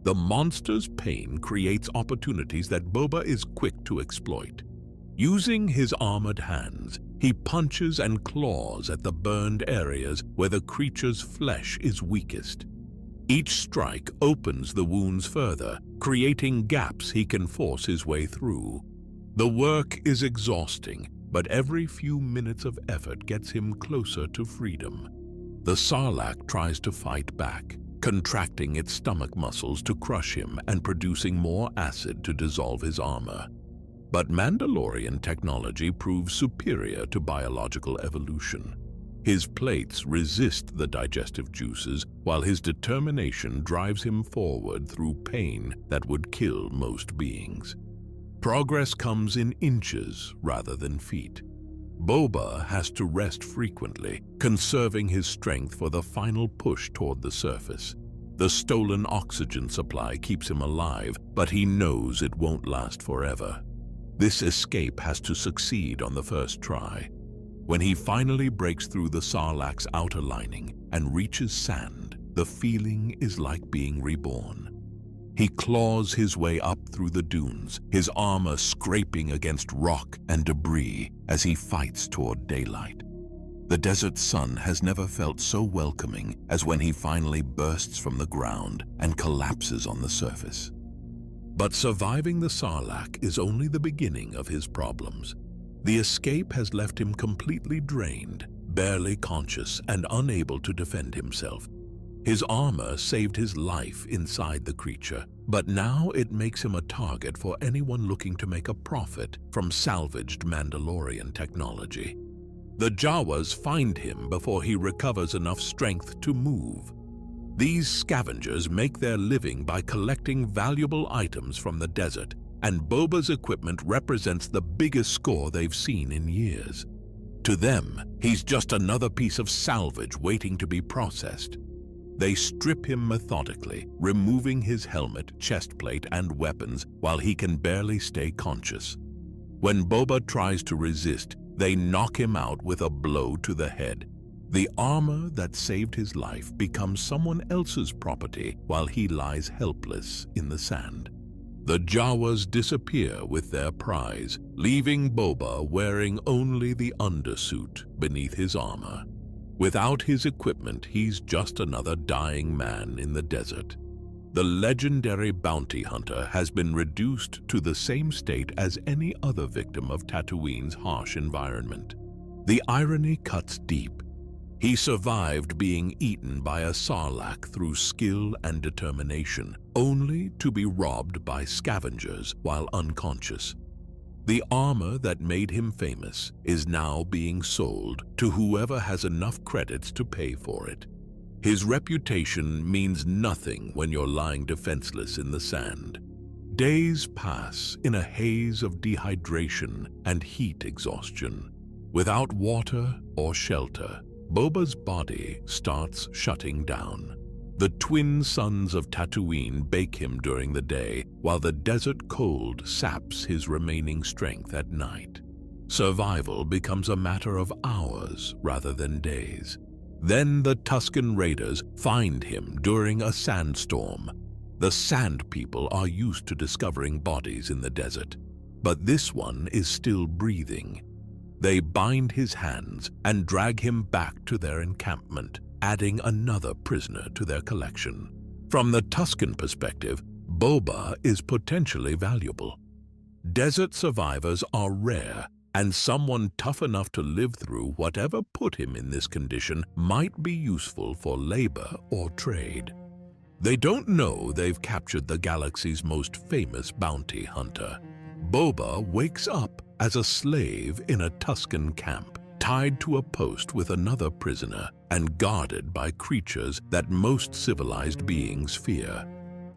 The monster's pain creates opportunities that Boba is quick to exploit. Using his armored hands, he punches and claws at the burned areas where the creature's flesh is weakest. Each strike opens the wounds further, creating gaps he can force his way through. The work is exhausting, but every few minutes of effort gets him closer to freedom. The Sarlacc tries to fight back, contracting its stomach muscles to crush him and producing more acid to dissolve his armor. But Mandalorian technology proves superior to biological evolution. His plates resist the digestive juices, while his determination drives him forward through pain that would kill most beings. Progress comes in inches rather than feet. Boba has to rest frequently, conserving his strength for the final push toward the surface. The stolen oxygen supply keeps him alive, but he knows it won't last forever. This escape has to succeed on the first try. When he finally breaks through the Sarlacc's outer lining and reaches sand, the feeling is like being reborn. He claws his way up through the dunes, his armor scraping against rock and debris as he fights toward daylight. The desert sun has never felt so welcoming as when he finally bursts from the ground and collapses on the surface. But surviving the Sarlacc is only the beginning of his problems. The escape has left him completely drained, barely conscious, and unable to defend himself. His armor saved his life inside the creature, but now it makes him a target for anyone looking to make a profit from salvaged Mandalorian technology. The Jawas find him before he recovers enough strength to move. These scavengers make their living by collecting valuable items from the desert, and Boba's equipment represents the biggest score they've seen in years. To them, he's just another piece of salvage waiting to be processed. They strip him methodically, removing his helmet, chest plate, and weapons while he can barely stay conscious. When Boba tries to resist, They knock him out with a blow to the head. The armor that saved his life becomes someone else's property while he lies helpless in the sand. The Jawas disappear with their prize, leaving Boba wearing only the undersuit beneath his armor. Without his equipment, he's just another dying man in the desert. The legendary bounty hunter has been reduced to the same state as any other victim of Tatooine's harsh environment. The irony cuts deep. He survived being eaten by a Sarlacc through skill and determination, only to be robbed by scavengers while unconscious. The armor that made him famous is now being sold to whoever has enough credits to pay for it. His reputation means nothing when you're lying defenseless in the sand. Days pass in a haze of dehydration and heat exhaustion. Without water or shelter, Boba's body starts shutting down. The twin suns of Tatooine bake him during the day, while the desert cold saps his remaining strength at night. Survival becomes a matter of hours rather than days. Then the Tusken raiders find him during a sandstorm. The Sand People are used to discovering bodies in the desert, but this one is still breathing. They bind his hands and drag him back to their encampment, adding another prisoner to their collection. From the Tusken perspective, Boba is potentially valuable. Desert survivors are rare, and someone tough enough to live through whatever put him in this condition might be useful for labor or trade. They don't know they've captured the galaxy's most famous bounty hunter. Boba wakes up as a slave in a Tusken camp, tied to a post with another prisoner and guarded by creatures that most civilized beings fear.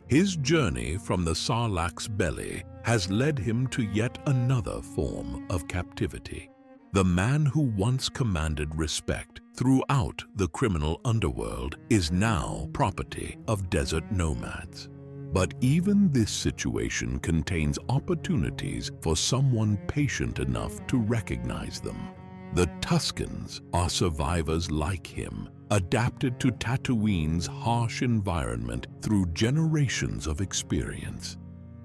His journey from the Sarlacc's belly has led him to yet another form of captivity. The man who once commanded respect throughout the criminal underworld is now property of desert nomads. But even this situation contains opportunities for someone patient enough to recognize them. The Tuskens are survivors like him, adapted to Tatooine's harsh environment through generations of experience.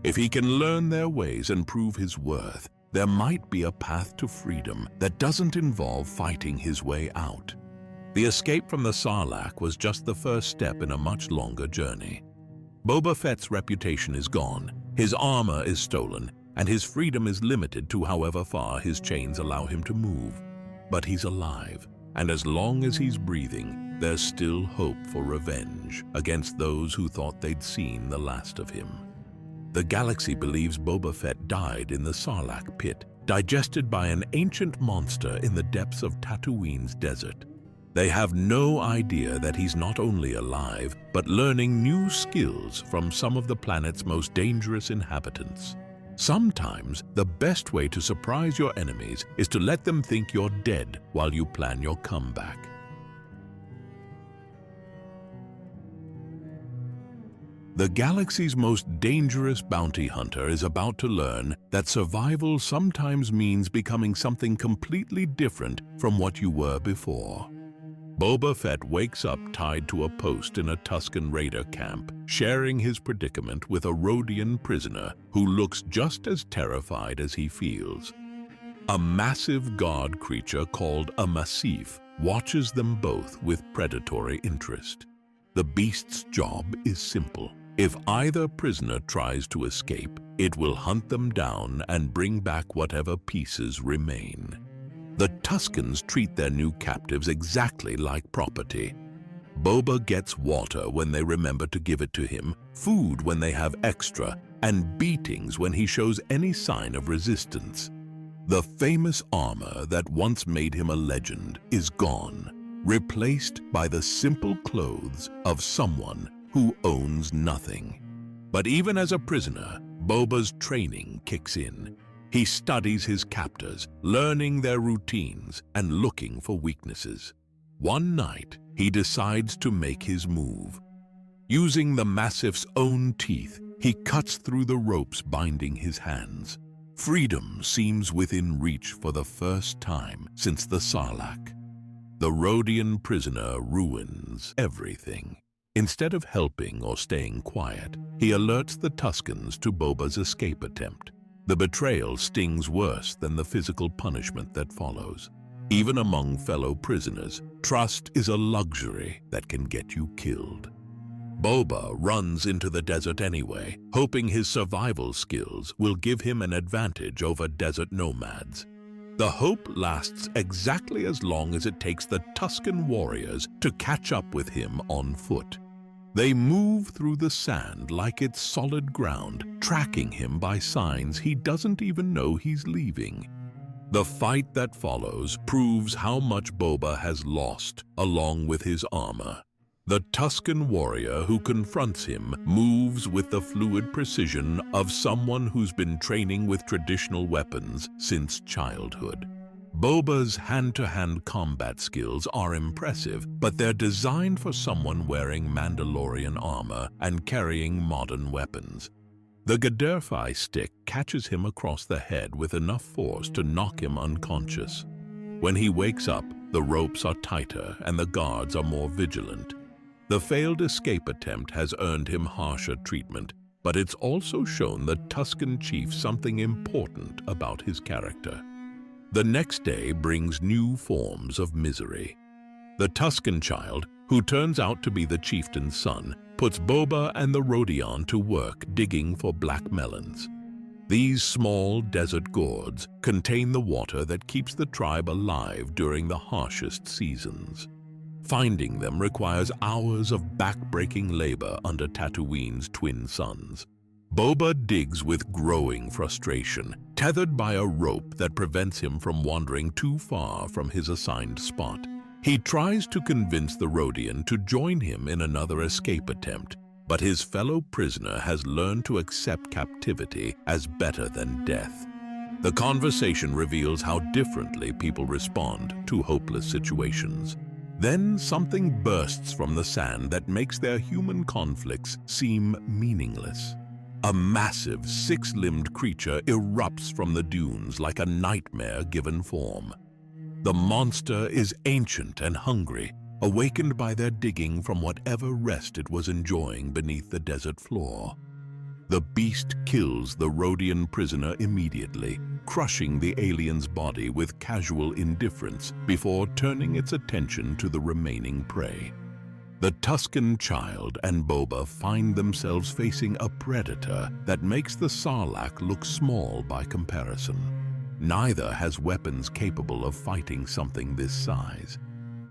If he can learn their ways and prove his worth, there might be a path to freedom that doesn't involve fighting his way out. The escape from the Sarlacc was just the first step in a much longer journey. Boba Fett's reputation is gone, his armor is stolen, and his freedom is limited to however far his chains allow him to move. But he's alive, and as long as he's breathing, there's still hope for revenge against those who thought they'd seen the last of him. The galaxy believes Boba Fett died in the Sarlacc pit, digested by an ancient monster in the depths of Tatooine's desert. They have no idea that he's not only alive, but learning new skills from some of the planet's most dangerous inhabitants. Sometimes, the best way to surprise your enemies is to let them think you're dead while you plan your comeback. The galaxy's most dangerous bounty hunter is about to learn that survival sometimes means becoming something completely different from what you were before. Boba Fett wakes up tied to a post in a Tusken raider camp, sharing his predicament with a Rodian prisoner who looks just as terrified as he feels. A massive god creature called a Massif watches them both with predatory interest. The beast's job is simple. If either prisoner tries to escape, it will hunt them down and bring back whatever pieces remain. The Tuskens treat their new captives exactly like property. Boba gets water when they remember to give it to him, food when they have extra, and beatings when he shows any sign of resistance. The famous armor that once made him a legend is gone, replaced by the simple clothes of someone who owns nothing. But even as a prisoner, Boba's training kicks in. He studies his captors, learning their routines and looking for weaknesses. One night, he decides to make his move. Using the Massif's own teeth, he cuts through the ropes binding his hands. Freedom seems within reach for the first time since the Sarlacc. The Rodian prisoner ruins everything. Instead of helping or staying quiet, he alerts the Tuskens to Boba's escape attempt. The betrayal stings worse than the physical punishment that follows. Even among fellow prisoners, trust is a luxury that can get you killed. Boba runs into the desert anyway, hoping his survival skills will give him an advantage over desert nomads. The hope lasts exactly as long as it takes the Tusken warriors to catch up with him on foot. They move through the sand like it's solid ground, tracking him by signs he doesn't even know he's leaving. The fight that follows proves how much Boba has lost, along with his armor. The Tusken warrior who confronts him moves with the fluid precision of someone who's been training with traditional weapons since childhood. Boba's hand-to-hand combat skills are impressive, but they're designed for someone wearing Mandalorian armor and carrying modern weapons. The Gaddafi stick catches him across the head with enough force to knock him unconscious. When he wakes up, the ropes are tighter and the guards are more vigilant. The failed escape attempt has earned him harsher treatment, but it's also shown the Tusken chief something important about his character. The next day brings new forms of misery. The Tusken child, who turns out to be the chieftain's son, puts Boba and the Rodian to work digging for black melons. These small desert gourds contain the water that keeps the tribe alive during the harshest seasons. Finding them requires hours of back-breaking labor under Tatooine's twin suns. Boba digs with growing frustration, tethered by a rope that prevents him from wandering too far from his assigned spot. He tries to convince the Rodian to join him in another escape attempt, but his fellow prisoner has learned to accept captivity as better than death. The conversation reveals how differently people respond to hopeless situations. Then something bursts from the sand that makes their human conflicts seem meaningless. A massive, six-limbed creature erupts from the dunes like a nightmare given form. The monster is ancient and hungry, awakened by their digging from whatever rest it was enjoying beneath the desert floor. The beast kills the Rodian prisoner immediately, crushing the alien's body with casual indifference before turning its attention to the remaining prey. The Tusken child and Boba find themselves facing a predator that makes the Sarlacc look small by comparison. Neither has weapons capable of fighting something this size.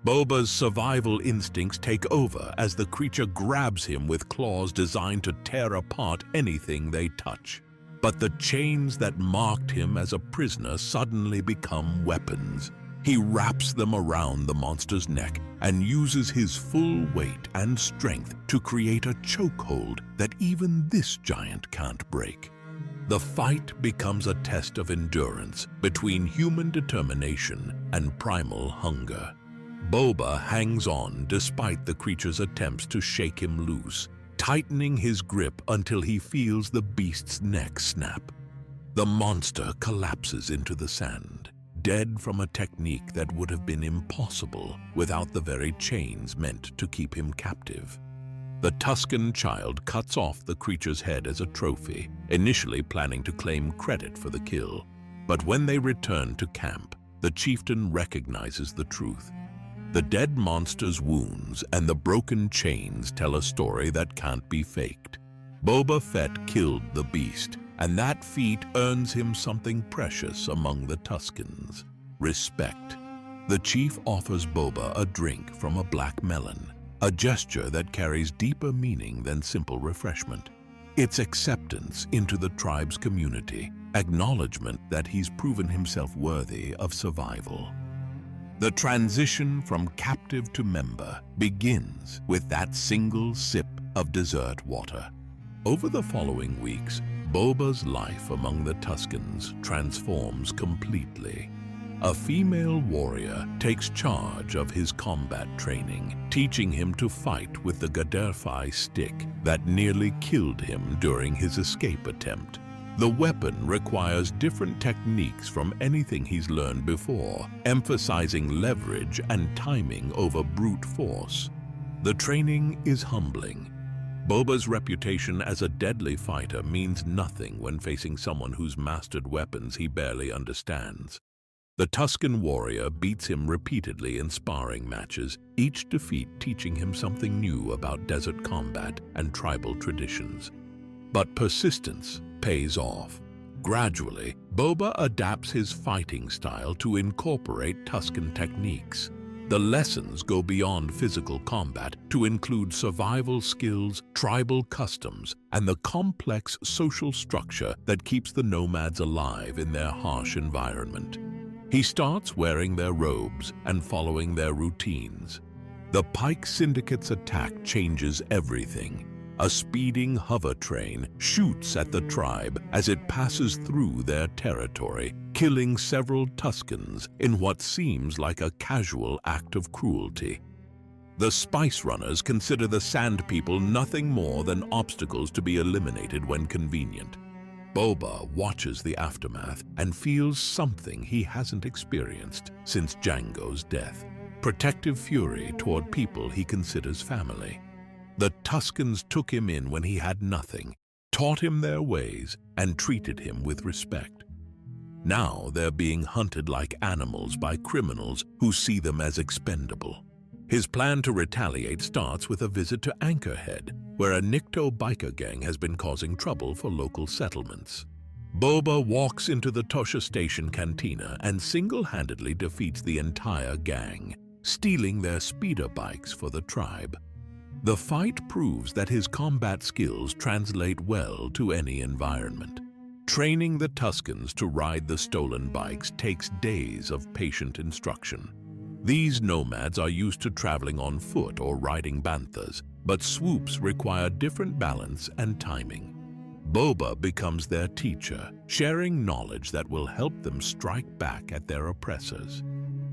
Boba's survival instincts take over as the creature grabs him with claws designed to tear apart anything they touch. But the chains that marked him as a prisoner suddenly become weapons. He wraps them around the monster's neck and uses his full weight and strength to create a chokehold that even this giant can't break. The fight becomes a test of endurance between human determination and primal hunger. Boba hangs on despite the creature's attempts to shake him loose, tightening his grip until he feels the beast's neck snap. The monster collapses into the sand, dead from a technique that would have been impossible without the very chains meant to keep him captive. The Tusken child cuts off the creature's head as a trophy, initially planning to claim credit for the kill. But when they return to camp, the chieftain recognizes the truth. The dead monster's wounds and the broken chains tell a story that can't be faked. Boba Fett killed the beast, and that feat earns him something precious among the Tuskens: respect. The chief offers Boba a drink from a black melon, a gesture that carries deeper meaning than simple refreshment. It's acceptance into the tribe's community, acknowledgement that he's proven himself worthy of survival. The transition from captive to member begins with that single sip of desert water. Over the following weeks, Boba's life among the Tuskens transforms completely. A female warrior takes charge of his combat training, teaching him to fight with the Gaddafi stick that nearly killed him during his escape attempt. The weapon requires different techniques from anything he's learned before, emphasizing leverage and timing over brute force. The training is humbling. Boba's reputation as a deadly fighter means nothing when facing someone who's mastered weapons he barely understands. The Tusken warrior beats him repeatedly in sparring matches, each defeat teaching him something new about desert combat and tribal traditions. But persistence pays off. Gradually, Boba adapts his fighting style to incorporate Tusken techniques. The lessons go beyond physical combat to include survival skills, tribal customs, and the complex social structure that keeps the nomads alive in their harsh environment. He starts wearing their robes and following their routines. The Pike Syndicate's attack changes everything. A speeding hover train shoots at the tribe as it passes through their territory, killing several Tuskens in what seems like a casual act of cruelty. The Spice Runners consider the Sand People nothing more than obstacles to be eliminated when convenient. Boba watches the aftermath and feels something he hasn't experienced since Jango's death: protective fury toward people he considers family. The Tuskens took him in when he had nothing, taught him their ways, and treated him with respect. Now they're being hunted like animals by criminals who see them as expendable. His plan to retaliate starts with a visit to Anchorhead, where a Nikto biker gang has been causing trouble for local settlements. Boba walks into the Tosha Station cantina and single-handedly defeats the entire gang, stealing their speeder bikes for the tribe. The fight proves that his combat skills translate well to any environment. Training the Tuskens to ride the stolen bikes takes days of patient instruction. These nomads are used to traveling on foot or riding banthas, but swoops require different balance and timing. Boba becomes their teacher, sharing knowledge that will help them strike back at their oppressors.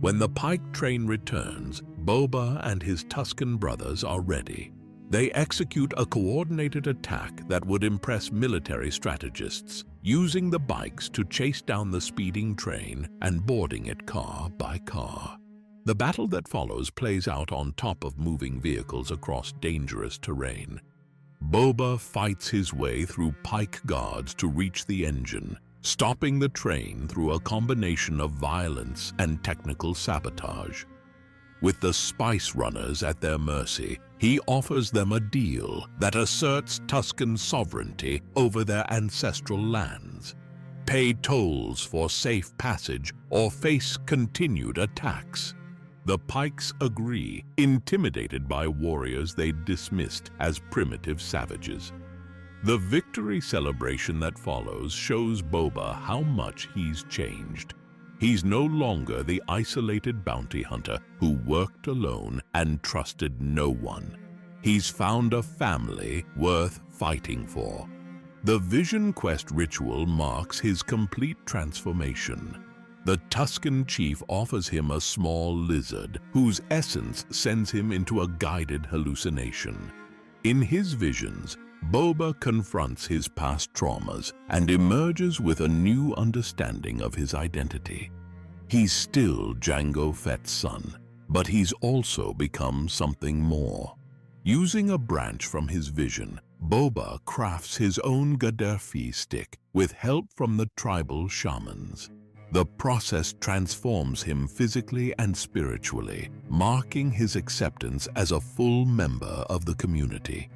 When the Pike train returns, Boba and his Tusken brothers are ready. They execute a coordinated attack that would impress military strategists, using the bikes to chase down the speeding train and boarding it car by car. The battle that follows plays out on top of moving vehicles across dangerous terrain. Boba fights his way through Pike guards to reach the engine, stopping the train through a combination of violence and technical sabotage. With the Spice Runners at their mercy, he offers them a deal that asserts Tusken sovereignty over their ancestral lands. Pay tolls for safe passage or face continued attacks. The Pikes agree, intimidated by warriors they dismissed as primitive savages. The victory celebration that follows shows Boba how much he's changed. He's no longer the isolated bounty hunter who worked alone and trusted no one. He's found a family worth fighting for. The Vision Quest ritual marks his complete transformation. The Tusken chief offers him a small lizard whose essence sends him into a guided hallucination. In his visions, Boba confronts his past traumas and emerges with a new understanding of his identity. He's still Jango Fett's son, but he's also become something more. Using a branch from his vision, Boba crafts his own Gaddafi stick with help from the tribal shamans. The process transforms him physically and spiritually, marking his acceptance as a full member of the community.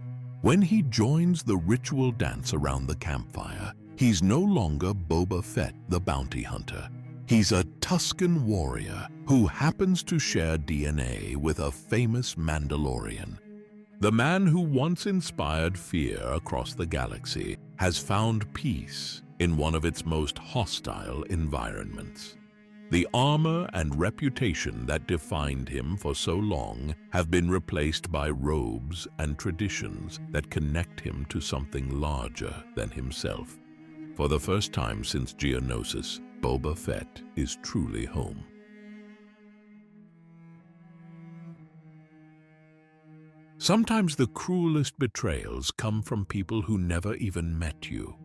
When he joins the ritual dance around the campfire, he's no longer Boba Fett the bounty hunter. He's a Tusken warrior who happens to share DNA with a famous Mandalorian. The man who once inspired fear across the galaxy has found peace in one of its most hostile environments. The armor and reputation that defined him for so long have been replaced by robes and traditions that connect him to something larger than himself. For the first time since Geonosis, Boba Fett is truly home. Sometimes the cruelest betrayals come from people who never even met you.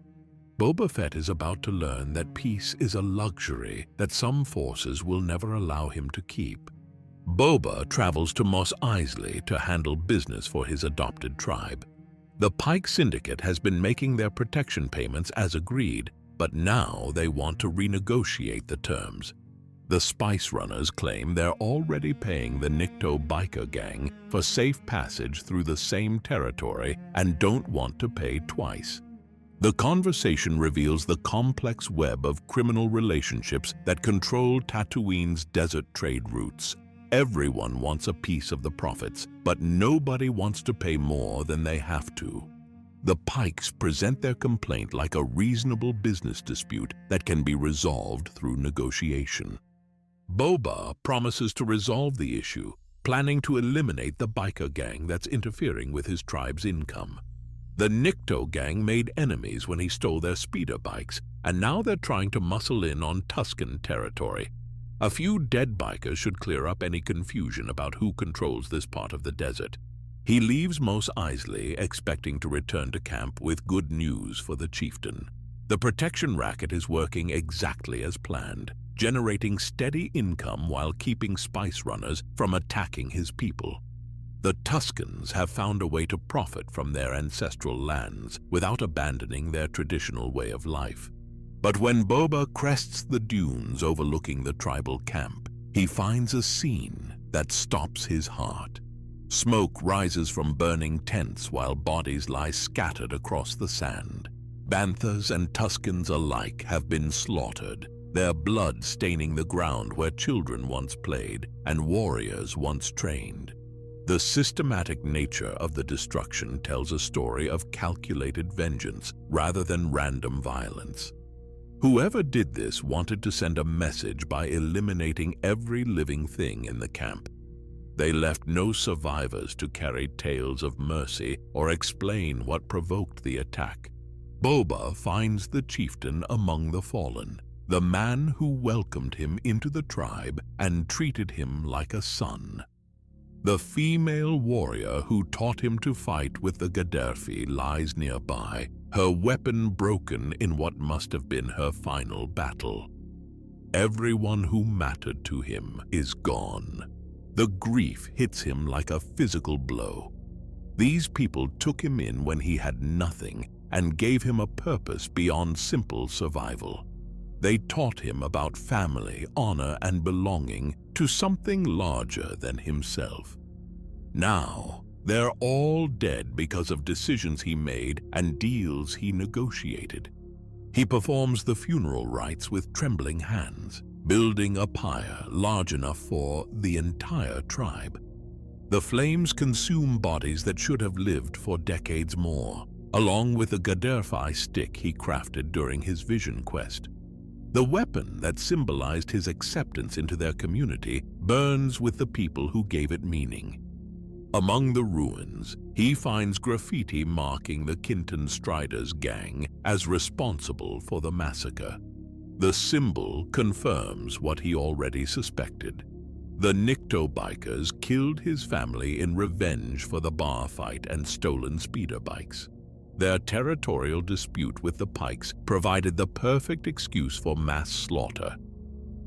Boba Fett is about to learn that peace is a luxury that some forces will never allow him to keep. Boba travels to Mos Espa to handle business for his adopted tribe. The Pike Syndicate has been making their protection payments as agreed, but now they want to renegotiate the terms. The Spice Runners claim they're already paying the Nikto biker gang for safe passage through the same territory and don't want to pay twice. The conversation reveals the complex web of criminal relationships that control Tatooine's desert trade routes. Everyone wants a piece of the profits, but nobody wants to pay more than they have to. The Pikes present their complaint like a reasonable business dispute that can be resolved through negotiation. Boba promises to resolve the issue, planning to eliminate the biker gang that's interfering with his tribe's income. The Nikto gang made enemies when he stole their speeder bikes, and now they're trying to muscle in on Tusken territory. A few dead bikers should clear up any confusion about who controls this part of the desert. He leaves Mos Espa expecting to return to camp with good news for the chieftain. The protection racket is working exactly as planned, generating steady income while keeping Spice Runners from attacking his people. The Tuskens have found a way to profit from their ancestral lands without abandoning their traditional way of life. But when Boba crests the dunes overlooking the tribal camp, he finds a scene that stops his heart. Smoke rises from burning tents while bodies lie scattered across the sand. Banthas and Tuskens alike have been slaughtered, their blood staining the ground where children once played and warriors once trained. The systematic nature of the destruction tells a story of calculated vengeance rather than random violence. Whoever did this wanted to send a message by eliminating every living thing in the camp. They left no survivors to carry tales of mercy or explain what provoked the attack. Boba finds the chieftain among the fallen, the man who welcomed him into the tribe and treated him like a son. The female warrior who taught him to fight with the Gaddafi lies nearby, her weapon broken in what must have been her final battle. Everyone who mattered to him is gone. The grief hits him like a physical blow. These people took him in when he had nothing and gave him a purpose beyond simple survival. They taught him about family, honor, and belonging to something larger than himself. Now, they're all dead because of decisions he made and deals he negotiated. He performs the funeral rites with trembling hands, building a pyre large enough for the entire tribe. The flames consume bodies that should have lived for decades more, along with the Gaddafi stick he crafted during his vision quest. The weapon that symbolized his acceptance into their community burns with the people who gave it meaning. Among the ruins, he finds graffiti marking the Kintan Striders gang as responsible for the massacre. The symbol confirms what he already suspected. The Nikto bikers killed his family in revenge for the bar fight and stolen speeder bikes. Their territorial dispute with the Pikes provided the perfect excuse for mass slaughter.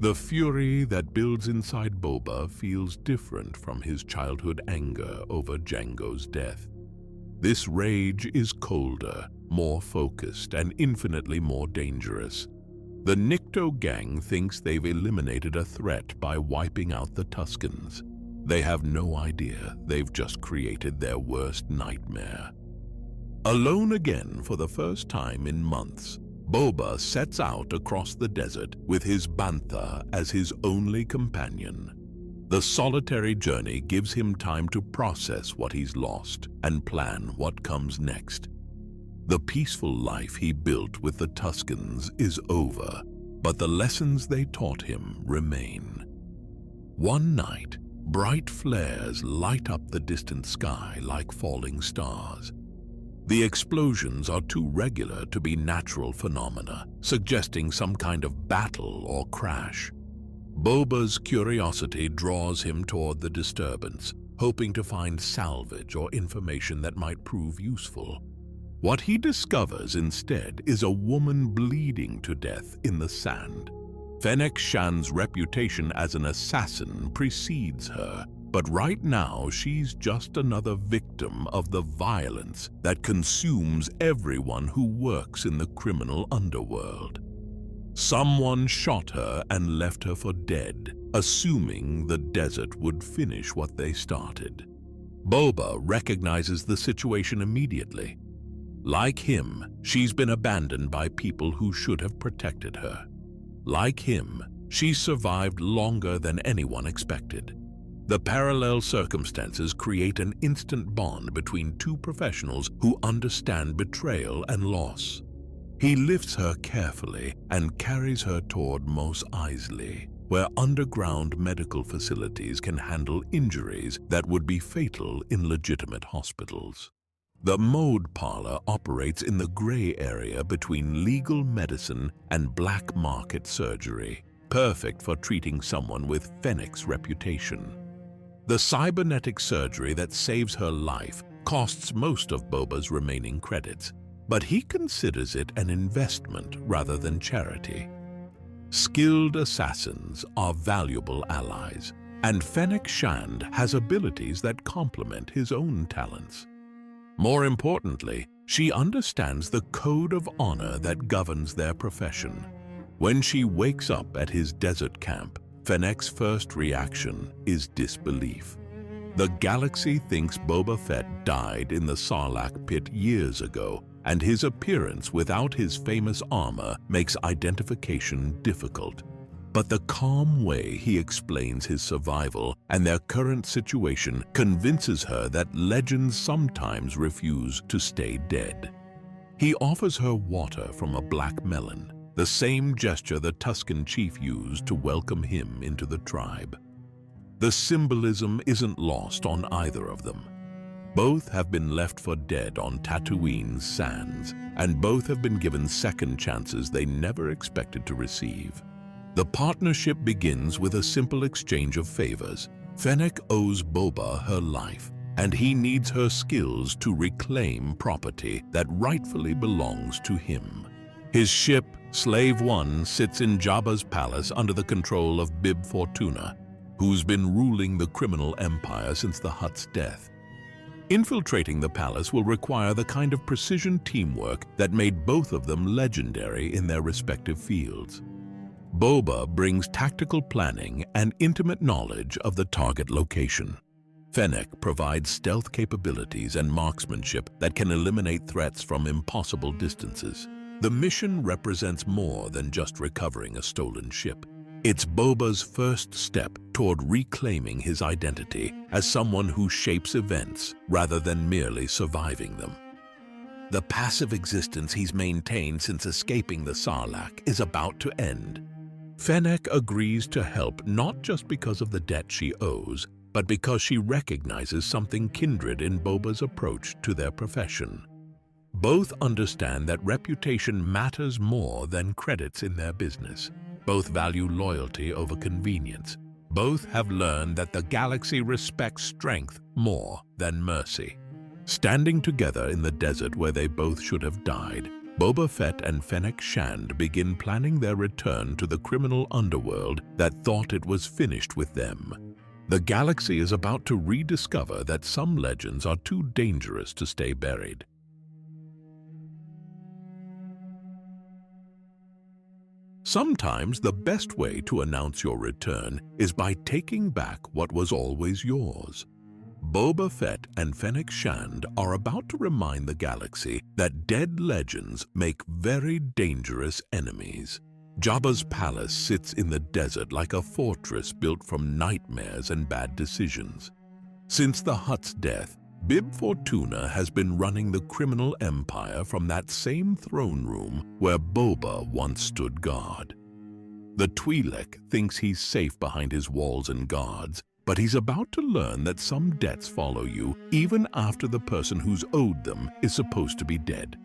The fury that builds inside Boba feels different from his childhood anger over Jango's death. This rage is colder, more focused, and infinitely more dangerous. The Nikto gang thinks they've eliminated a threat by wiping out the Tuskens. They have no idea they've just created their worst nightmare. Alone again for the first time in months, Boba sets out across the desert with his Bantha as his only companion. The solitary journey gives him time to process what he's lost and plan what comes next. The peaceful life he built with the Tuskens is over, but the lessons they taught him remain. One night, bright flares light up the distant sky like falling stars. The explosions are too regular to be natural phenomena, suggesting some kind of battle or crash. Boba's curiosity draws him toward the disturbance, hoping to find salvage or information that might prove useful. What he discovers instead is a woman bleeding to death in the sand. Fennec Shand's reputation as an assassin precedes her, but right now she's just another victim of the violence that consumes everyone who works in the criminal underworld. Someone shot her and left her for dead, assuming the desert would finish what they started. Boba recognizes the situation immediately. Like him, she's been abandoned by people who should have protected her. Like him, she survived longer than anyone expected. The parallel circumstances create an instant bond between two professionals who understand betrayal and loss. He lifts her carefully and carries her toward Mos Espa, where underground medical facilities can handle injuries that would be fatal in legitimate hospitals. The Mode Parlor operates in the gray area between legal medicine and black market surgery, perfect for treating someone with Fennec's reputation. The cybernetic surgery that saves her life costs most of Boba's remaining credits, but he considers it an investment rather than charity. Skilled assassins are valuable allies, and Fennec Shand has abilities that complement his own talents. More importantly, she understands the code of honor that governs their profession. When she wakes up at his desert camp, Fennec's first reaction is disbelief. The galaxy thinks Boba Fett died in the Sarlacc pit years ago, and his appearance without his famous armor makes identification difficult. But the calm way he explains his survival and their current situation convinces her that legends sometimes refuse to stay dead. He offers her water from a black melon, the same gesture the Tusken chief used to welcome him into the tribe. The symbolism isn't lost on either of them. Both have been left for dead on Tatooine's sands, and both have been given second chances they never expected to receive. The partnership begins with a simple exchange of favors. Fennec owes Boba her life, and he needs her skills to reclaim property that rightfully belongs to him. His ship, Slave One, sits in Jabba's palace under the control of Bib Fortuna, who's been ruling the criminal empire since the Hutt's death. Infiltrating the palace will require the kind of precision teamwork that made both of them legendary in their respective fields. Boba brings tactical planning and intimate knowledge of the target location. Fennec provides stealth capabilities and marksmanship that can eliminate threats from impossible distances. The mission represents more than just recovering a stolen ship. It's Boba's first step toward reclaiming his identity as someone who shapes events rather than merely surviving them. The passive existence he's maintained since escaping the Sarlacc is about to end. Fennec agrees to help not just because of the debt she owes, but because she recognizes something kindred in Boba's approach to their profession. Both understand that reputation matters more than credits in their business. Both value loyalty over convenience. Both have learned that the galaxy respects strength more than mercy. Standing together in the desert where they both should have died, Boba Fett and Fennec Shand begin planning their return to the criminal underworld that thought it was finished with them. The galaxy is about to rediscover that some legends are too dangerous to stay buried. Sometimes the best way to announce your return is by taking back what was always yours. Boba Fett and Fennec Shand are about to remind the galaxy that dead legends make very dangerous enemies. Jabba's palace sits in the desert like a fortress built from nightmares and bad decisions. Since the Hutt's death, Bib Fortuna has been running the criminal empire from that same throne room where Boba once stood guard. The Twi'lek thinks he's safe behind his walls and guards, but he's about to learn that some debts follow you even after the person who's owed them is supposed to be dead.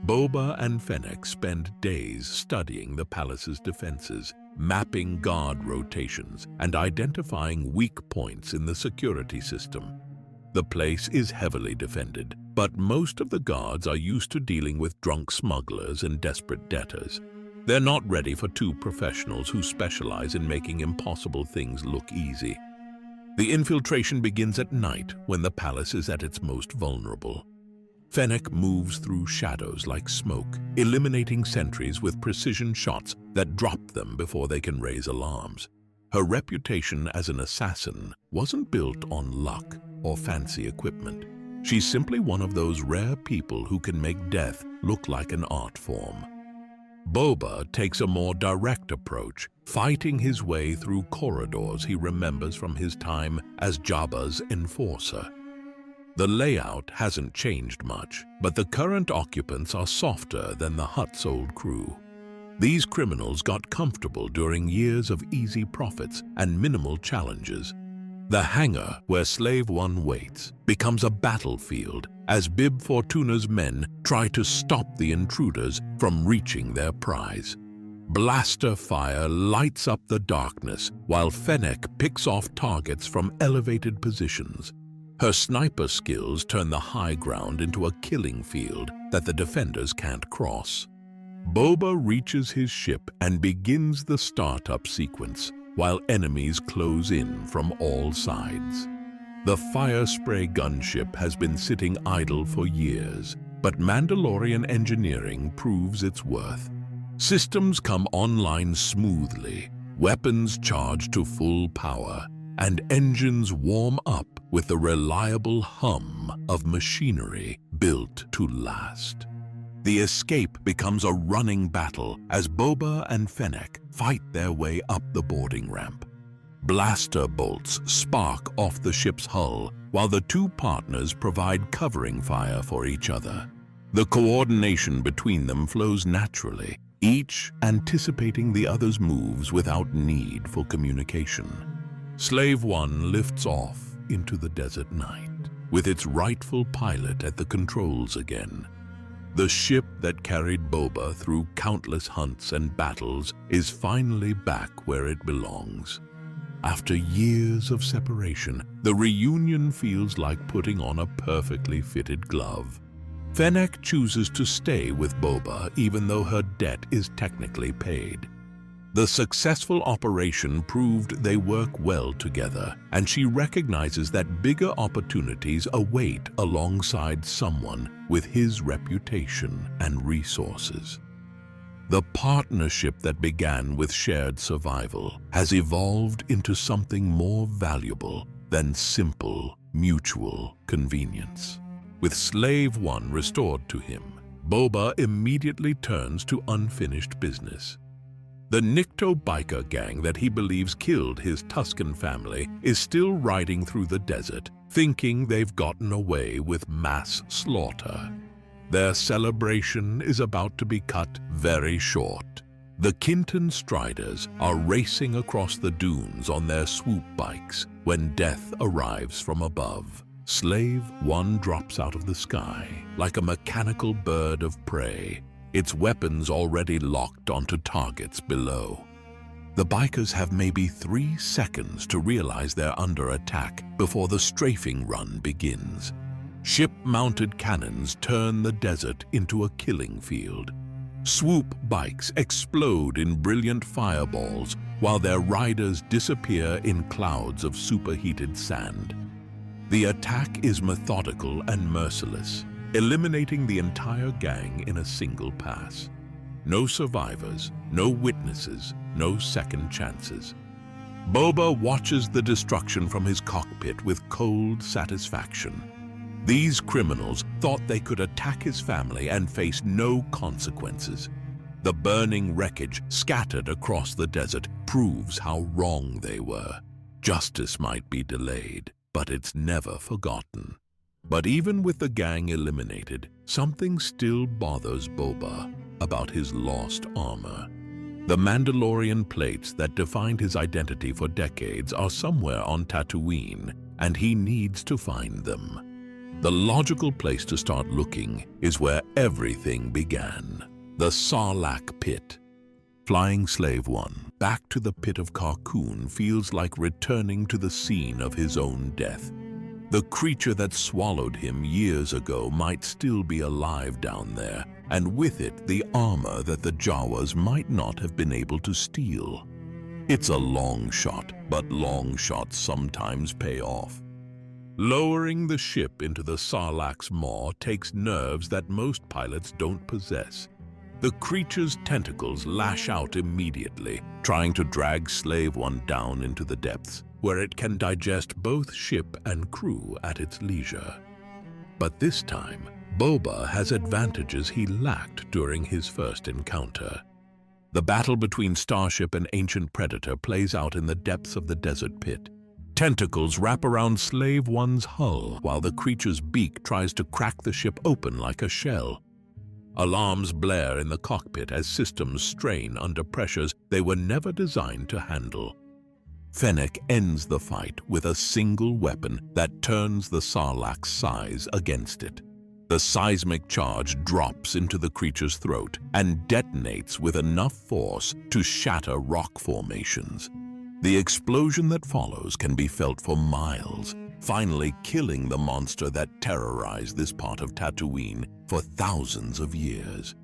Boba and Fennec spend days studying the palace's defenses, mapping guard rotations, and identifying weak points in the security system. The place is heavily defended, But most of the guards are used to dealing with drunk smugglers and desperate debtors. They're not ready for two professionals who specialize in making impossible things look easy. The infiltration begins at night when the palace is at its most vulnerable. Fennec moves through shadows like smoke, eliminating sentries with precision shots that drop them before they can raise alarms. Her reputation as an assassin wasn't built on luck or fancy equipment. She's simply one of those rare people who can make death look like an art form. Boba takes a more direct approach, fighting his way through corridors he remembers from his time as Jabba's enforcer. The layout hasn't changed much, but the current occupants are softer than the hut's old crew. These criminals got comfortable during years of easy profits and minimal challenges. The hangar where Slave One waits becomes a battlefield as Bib Fortuna's men try to stop the intruders from reaching their prize. Blaster fire lights up the darkness while Fennec picks off targets from elevated positions. Her sniper skills turn the high ground into a killing field that the defenders can't cross. Boba reaches his ship and begins the startup sequence, while enemies close in from all sides. The fire spray gunship has been sitting idle for years, but Mandalorian engineering proves its worth. Systems come online smoothly, weapons charge to full power, and engines warm up with the reliable hum of machinery built to last. The escape becomes a running battle as Boba and Fennec fight their way up the boarding ramp. Blaster bolts spark off the ship's hull while the two partners provide covering fire for each other. The coordination between them flows naturally, each anticipating the other's moves without need for communication. Slave One lifts off into the desert night, with its rightful pilot at the controls again. The ship that carried Boba through countless hunts and battles is finally back where it belongs. After years of separation, the reunion feels like putting on a perfectly fitted glove. Fennec chooses to stay with Boba even though her debt is technically paid. The successful operation proved they work well together, and she recognizes that bigger opportunities await alongside someone with his reputation and resources. The partnership that began with shared survival has evolved into something more valuable than simple mutual convenience. With Slave One restored to him, Boba immediately turns to unfinished business. The Nikto biker gang that he believes killed his Tusken family is still riding through the desert, thinking they've gotten away with mass slaughter. Their celebration is about to be cut very short. The Kintan Striders are racing across the dunes on their swoop bikes when death arrives from above. Slave One drops out of the sky like a mechanical bird of prey, its weapons already locked onto targets below. The bikers have maybe 3 seconds to realize they're under attack before the strafing run begins. Ship-mounted cannons turn the desert into a killing field. Swoop bikes explode in brilliant fireballs while their riders disappear in clouds of superheated sand. The attack is methodical and merciless, eliminating the entire gang in a single pass. No survivors, no witnesses, no second chances. Boba watches the destruction from his cockpit with cold satisfaction. These criminals thought they could attack his family and face no consequences. The burning wreckage scattered across the desert proves how wrong they were. Justice might be delayed, but it's never forgotten. But even with the gang eliminated, something still bothers Boba about his lost armor. The Mandalorian plates that defined his identity for decades are somewhere on Tatooine, and he needs to find them. The logical place to start looking is where everything began, the Sarlacc pit. Flying Slave One back to the pit of Carkoon feels like returning to the scene of his own death. The creature that swallowed him years ago might still be alive down there, and with it the armor that the Jawas might not have been able to steal. It's a long shot, but long shots sometimes pay off. Lowering the ship into the Sarlacc's maw takes nerves that most pilots don't possess. The creature's tentacles lash out immediately, trying to drag Slave One down into the depths, where it can digest both ship and crew at its leisure. But this time, Boba has advantages he lacked during his first encounter. The battle between Starship and Ancient Predator plays out in the depths of the desert pit. Tentacles wrap around Slave One's hull while the creature's beak tries to crack the ship open like a shell. Alarms blare in the cockpit as systems strain under pressures they were never designed to handle. Fennec ends the fight with a single weapon that turns the Sarlacc's size against it. The seismic charge drops into the creature's throat and detonates with enough force to shatter rock formations. The explosion that follows can be felt for miles, finally killing the monster that terrorized this part of Tatooine for thousands of years.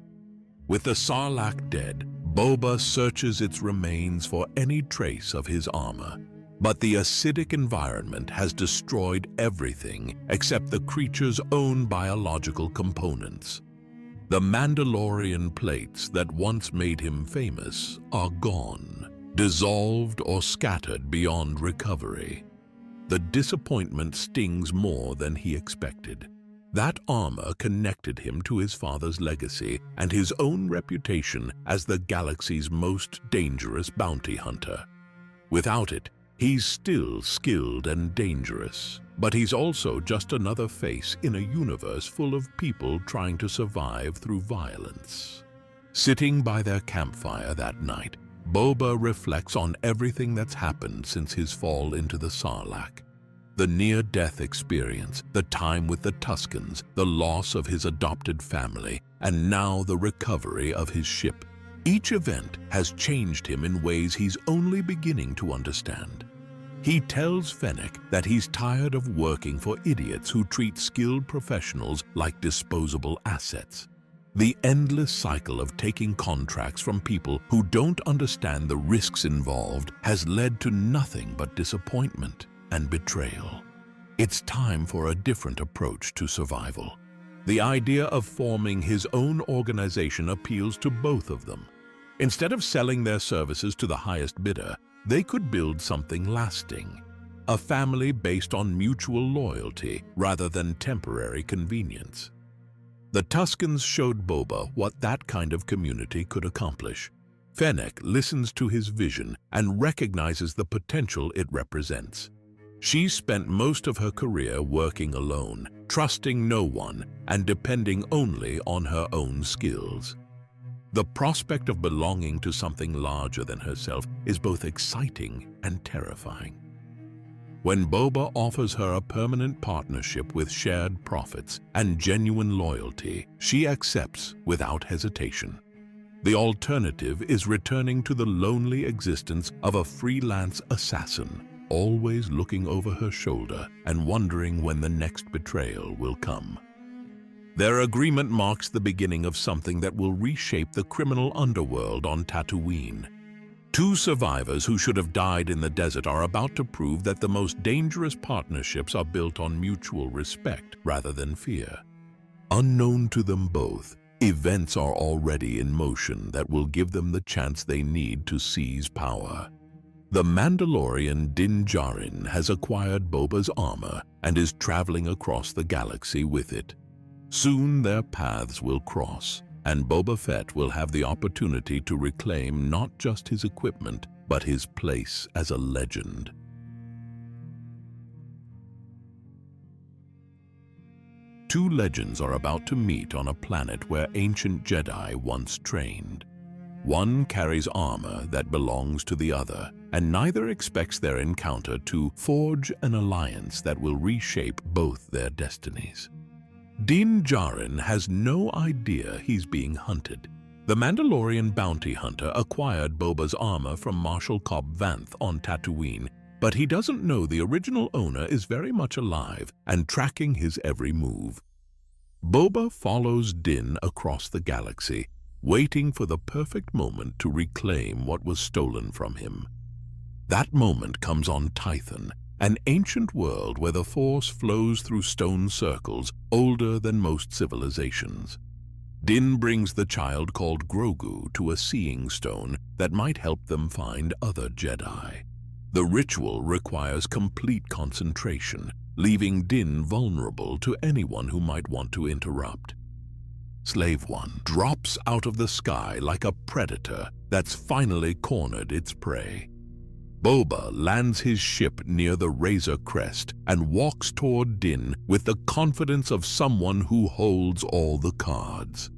With the Sarlacc dead, Boba searches its remains for any trace of his armor. But the acidic environment has destroyed everything except the creature's own biological components. The Mandalorian plates that once made him famous are gone, dissolved or scattered beyond recovery. The disappointment stings more than he expected. That armor connected him to his father's legacy and his own reputation as the galaxy's most dangerous bounty hunter. Without it, he's still skilled and dangerous, but he's also just another face in a universe full of people trying to survive through violence. Sitting by their campfire that night, Boba reflects on everything that's happened since his fall into the Sarlacc. The near-death experience, the time with the Tuskens, the loss of his adopted family, and now the recovery of his ship. Each event has changed him in ways he's only beginning to understand. He tells Fennec that he's tired of working for idiots who treat skilled professionals like disposable assets. The endless cycle of taking contracts from people who don't understand the risks involved has led to nothing but disappointment and betrayal. It's time for a different approach to survival. The idea of forming his own organization appeals to both of them. Instead of selling their services to the highest bidder, they could build something lasting. A family based on mutual loyalty rather than temporary convenience. The Tuskens showed Boba what that kind of community could accomplish. Fennec listens to his vision and recognizes the potential it represents. She spent most of her career working alone, trusting no one and depending only on her own skills. The prospect of belonging to something larger than herself is both exciting and terrifying. When Boba offers her a permanent partnership with shared profits and genuine loyalty, she accepts without hesitation. The alternative is returning to the lonely existence of a freelance assassin, always looking over her shoulder and wondering when the next betrayal will come. Their agreement marks the beginning of something that will reshape the criminal underworld on Tatooine. Two survivors who should have died in the desert are about to prove that the most dangerous partnerships are built on mutual respect rather than fear. Unknown to them both, events are already in motion that will give them the chance they need to seize power. The Mandalorian Din Djarin has acquired Boba's armor and is traveling across the galaxy with it. Soon their paths will cross, and Boba Fett will have the opportunity to reclaim not just his equipment, but his place as a legend. Two legends are about to meet on a planet where ancient Jedi once trained. One carries armor that belongs to the other, and neither expects their encounter to forge an alliance that will reshape both their destinies. Din Djarin has no idea he's being hunted. The Mandalorian bounty hunter acquired Boba's armor from Marshal Cobb Vanth on Tatooine But he doesn't know the original owner is very much alive and tracking his every move. Boba follows Din across the galaxy, waiting for the perfect moment to reclaim what was stolen from him. That moment comes on Tython, an ancient world where the Force flows through stone circles older than most civilizations. Din brings the child called Grogu to a seeing stone that might help them find other Jedi. The ritual requires complete concentration, leaving Din vulnerable to anyone who might want to interrupt. Slave One drops out of the sky like a predator that's finally cornered its prey. Boba lands his ship near the Razor Crest and walks toward Din with the confidence of someone who holds all the cards.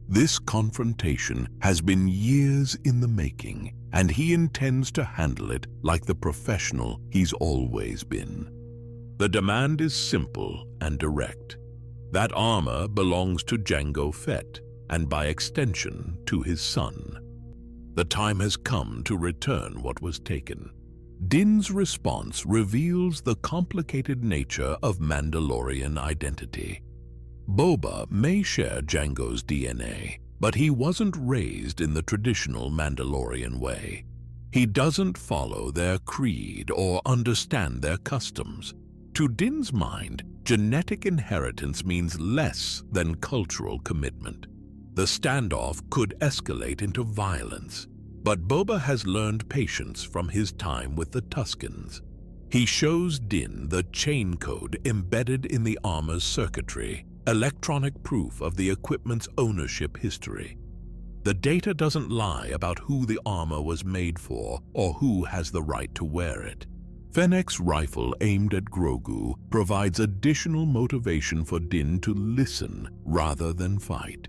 This confrontation has been years in the making, and he intends to handle it like the professional he's always been. The demand is simple and direct. That armor belongs to Jango Fett, and by extension to his son. The time has come to return what was taken. Din's response reveals the complicated nature of Mandalorian identity. Boba may share Jango's DNA, but he wasn't raised in the traditional Mandalorian way. He doesn't follow their creed or understand their customs. To Din's mind, genetic inheritance means less than cultural commitment. The standoff could escalate into violence, but Boba has learned patience from his time with the Tuskens. He shows Din the chain code embedded in the armor's circuitry, electronic proof of the equipment's ownership history. The data doesn't lie about who the armor was made for or who has the right to wear it. Fennec's rifle aimed at Grogu provides additional motivation for Din to listen rather than fight.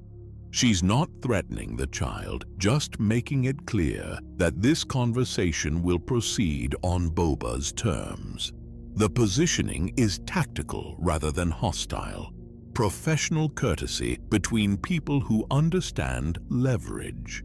She's not threatening the child, just making it clear that this conversation will proceed on Boba's terms. The positioning is tactical rather than hostile. Professional courtesy between people who understand leverage.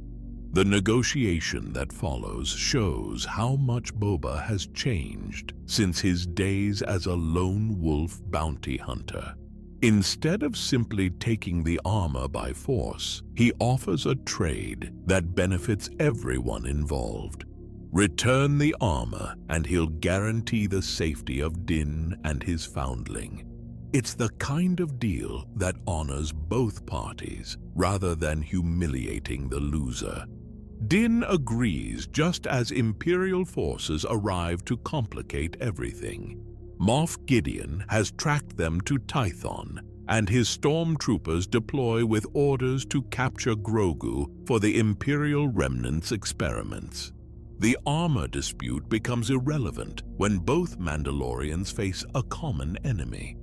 The negotiation that follows shows how much Boba has changed since his days as a lone wolf bounty hunter. Instead of simply taking the armor by force, he offers a trade that benefits everyone involved. Return the armor and he'll guarantee the safety of Din and his foundling. It's the kind of deal that honors both parties rather than humiliating the loser. Din agrees just as Imperial forces arrive to complicate everything. Moff Gideon has tracked them to Tython, and his stormtroopers deploy with orders to capture Grogu for the Imperial remnants' experiments. The armor dispute becomes irrelevant when both Mandalorians face a common enemy.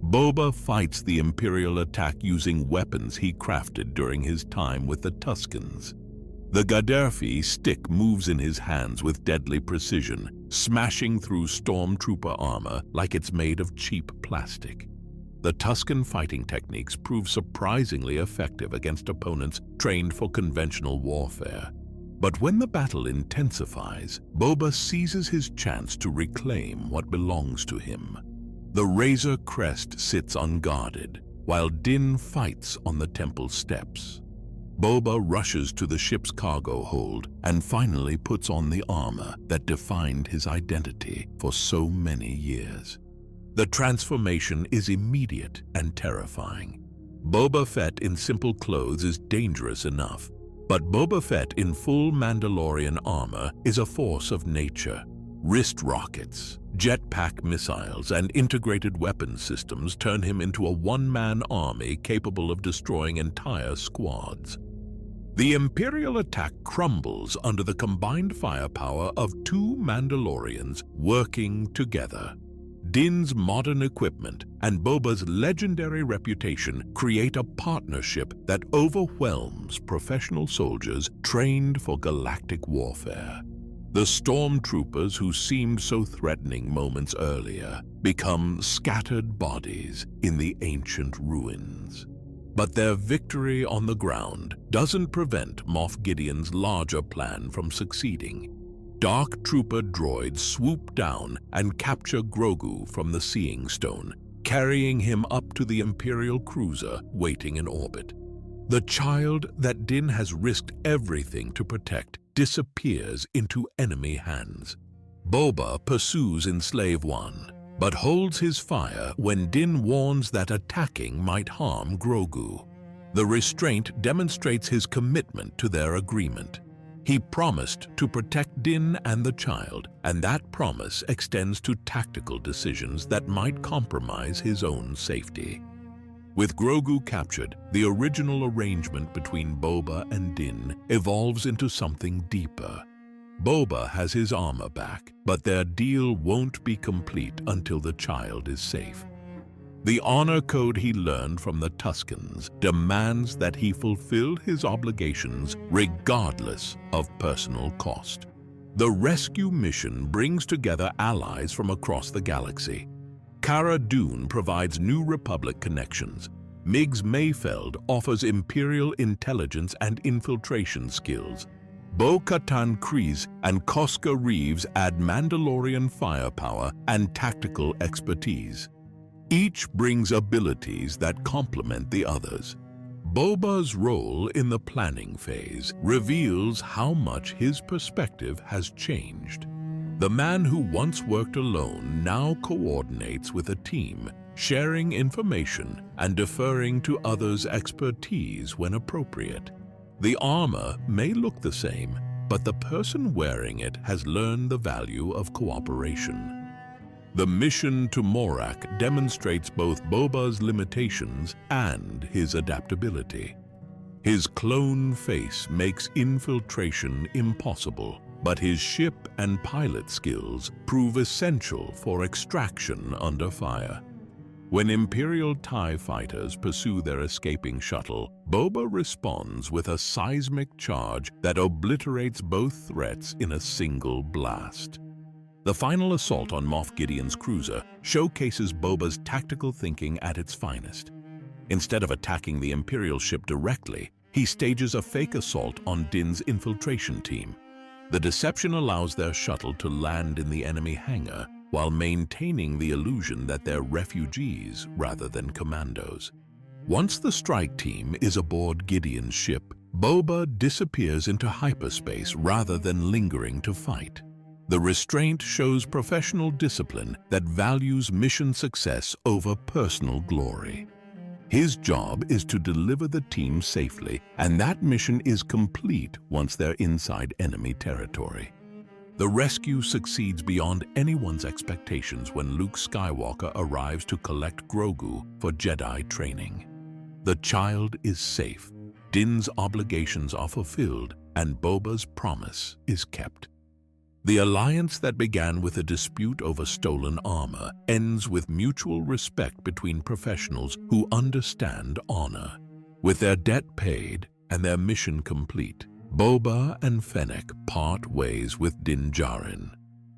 Boba fights the Imperial attack using weapons he crafted during his time with the Tuskens. The Gaddafi stick moves in his hands with deadly precision, smashing through stormtrooper armor like it's made of cheap plastic. The Tusken fighting techniques prove surprisingly effective against opponents trained for conventional warfare. But when the battle intensifies, Boba seizes his chance to reclaim what belongs to him. The Razor Crest sits unguarded, while Din fights on the temple steps. Boba rushes to the ship's cargo hold and finally puts on the armor that defined his identity for so many years. The transformation is immediate and terrifying. Boba Fett in simple clothes is dangerous enough, but Boba Fett in full Mandalorian armor is a force of nature. Wrist rockets, jetpack missiles, and integrated weapons systems turn him into a one-man army capable of destroying entire squads. The Imperial attack crumbles under the combined firepower of two Mandalorians working together. Din's modern equipment and Boba's legendary reputation create a partnership that overwhelms professional soldiers trained for galactic warfare. The stormtroopers who seemed so threatening moments earlier become scattered bodies in the ancient ruins. But their victory on the ground doesn't prevent Moff Gideon's larger plan from succeeding. Dark Trooper droids swoop down and capture Grogu from the Seeing Stone, carrying him up to the Imperial cruiser waiting in orbit. The child that Din has risked everything to protect disappears into enemy hands. Boba pursues in Slave One, but holds his fire when Din warns that attacking might harm Grogu. The restraint demonstrates his commitment to their agreement. He promised to protect Din and the child, and that promise extends to tactical decisions that might compromise his own safety. With Grogu captured, the original arrangement between Boba and Din evolves into something deeper. Boba has his armor back, but their deal won't be complete until the child is safe. The honor code he learned from the Tuskens demands that he fulfill his obligations regardless of personal cost. The rescue mission brings together allies from across the galaxy. Cara Dune provides New Republic connections. Migs Mayfeld offers Imperial intelligence and infiltration skills. Bo-Katan Kryze and Koska Reeves add Mandalorian firepower and tactical expertise. Each brings abilities that complement the others. Boba's role in the planning phase reveals how much his perspective has changed. The man who once worked alone now coordinates with a team, sharing information and deferring to others' expertise when appropriate. The armor may look the same, but the person wearing it has learned the value of cooperation. The mission to Morak demonstrates both Boba's limitations and his adaptability. His clone face makes infiltration impossible, but his ship and pilot skills prove essential for extraction under fire. When Imperial TIE fighters pursue their escaping shuttle, Boba responds with a seismic charge that obliterates both threats in a single blast. The final assault on Moff Gideon's cruiser showcases Boba's tactical thinking at its finest. Instead of attacking the Imperial ship directly, he stages a fake assault on Din's infiltration team. The deception allows their shuttle to land in the enemy hangar while maintaining the illusion that they're refugees rather than commandos. Once the strike team is aboard Gideon's ship, Boba disappears into hyperspace rather than lingering to fight. The restraint shows professional discipline that values mission success over personal glory. His job is to deliver the team safely, and that mission is complete once they're inside enemy territory. The rescue succeeds beyond anyone's expectations when Luke Skywalker arrives to collect Grogu for Jedi training. The child is safe, Din's obligations are fulfilled, and Boba's promise is kept. The alliance that began with a dispute over stolen armor ends with mutual respect between professionals who understand honor. With their debt paid and their mission complete, Boba and Fennec part ways with Din Djarin.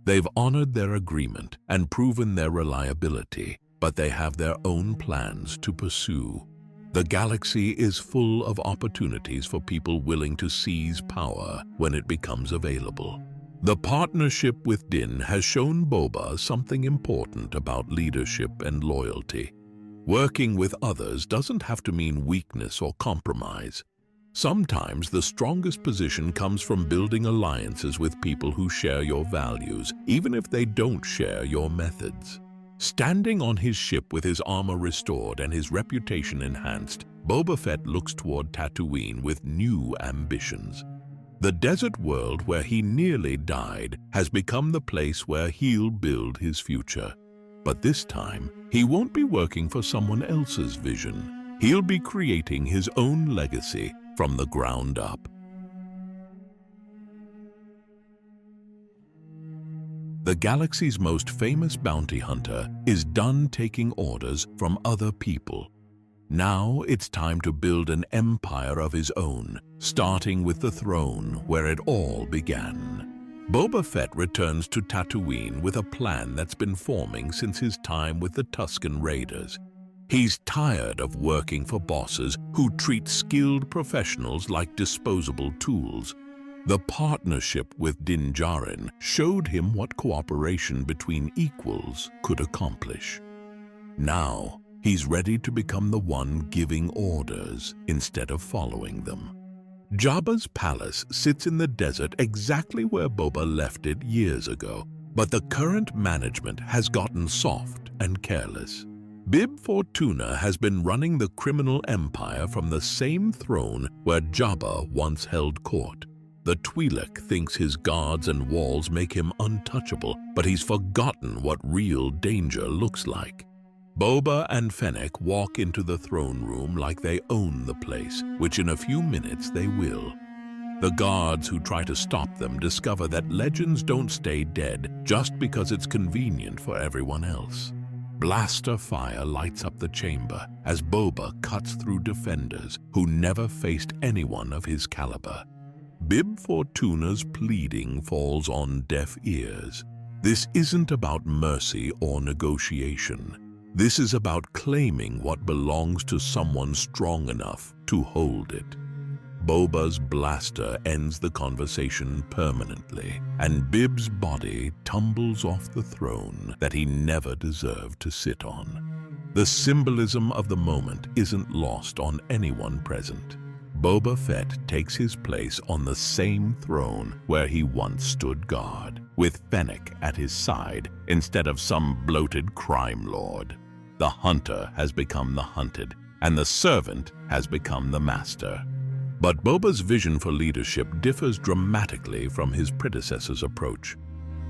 They've honored their agreement and proven their reliability, but they have their own plans to pursue. The galaxy is full of opportunities for people willing to seize power when it becomes available. The partnership with Din has shown Boba something important about leadership and loyalty. Working with others doesn't have to mean weakness or compromise. Sometimes the strongest position comes from building alliances with people who share your values, even if they don't share your methods. Standing on his ship with his armor restored and his reputation enhanced, Boba Fett looks toward Tatooine with new ambitions. The desert world where he nearly died has become the place where he'll build his future. But this time, he won't be working for someone else's vision. He'll be creating his own legacy from the ground up. The galaxy's most famous bounty hunter is done taking orders from other people. Now it's time to build an empire of his own, starting with the throne where it all began. Boba Fett returns to Tatooine with a plan that's been forming since his time with the Tusken Raiders. He's tired of working for bosses who treat skilled professionals like disposable tools. The partnership with Din Djarin showed him what cooperation between equals could accomplish. Now, he's ready to become the one giving orders instead of following them. Jabba's palace sits in the desert exactly where Boba left it years ago, but the current management has gotten soft and careless. Bib Fortuna has been running the criminal empire from the same throne where Jabba once held court. The Twi'lek thinks his guards and walls make him untouchable, but he's forgotten what real danger looks like. Boba and Fennec walk into the throne room like they own the place, which in a few minutes they will. The guards who try to stop them discover that legends don't stay dead just because it's convenient for everyone else. Blaster fire lights up the chamber as Boba cuts through defenders who never faced anyone of his caliber. Bib Fortuna's pleading falls on deaf ears. This isn't about mercy or negotiation. This is about claiming what belongs to someone strong enough to hold it. Boba's blaster ends the conversation permanently, and Bib's body tumbles off the throne that he never deserved to sit on. The symbolism of the moment isn't lost on anyone present. Boba Fett takes his place on the same throne where he once stood guard, with Fennec at his side instead of some bloated crime lord. The hunter has become the hunted, and the servant has become the master. But Boba's vision for leadership differs dramatically from his predecessor's approach.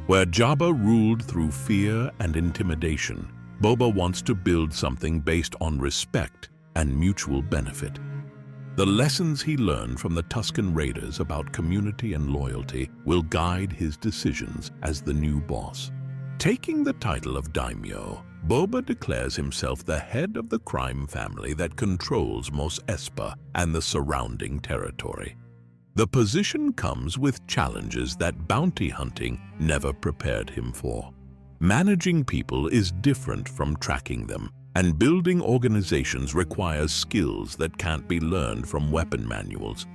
Where Jabba ruled through fear and intimidation, Boba wants to build something based on respect and mutual benefit. The lessons he learned from the Tusken Raiders about community and loyalty will guide his decisions as the new boss. Taking the title of daimyo, Boba declares himself the head of the crime family that controls Mos Espa and the surrounding territory. The position comes with challenges that bounty hunting never prepared him for. Managing people is different from tracking them, and building organizations requires skills that can't be learned from weapon manuals.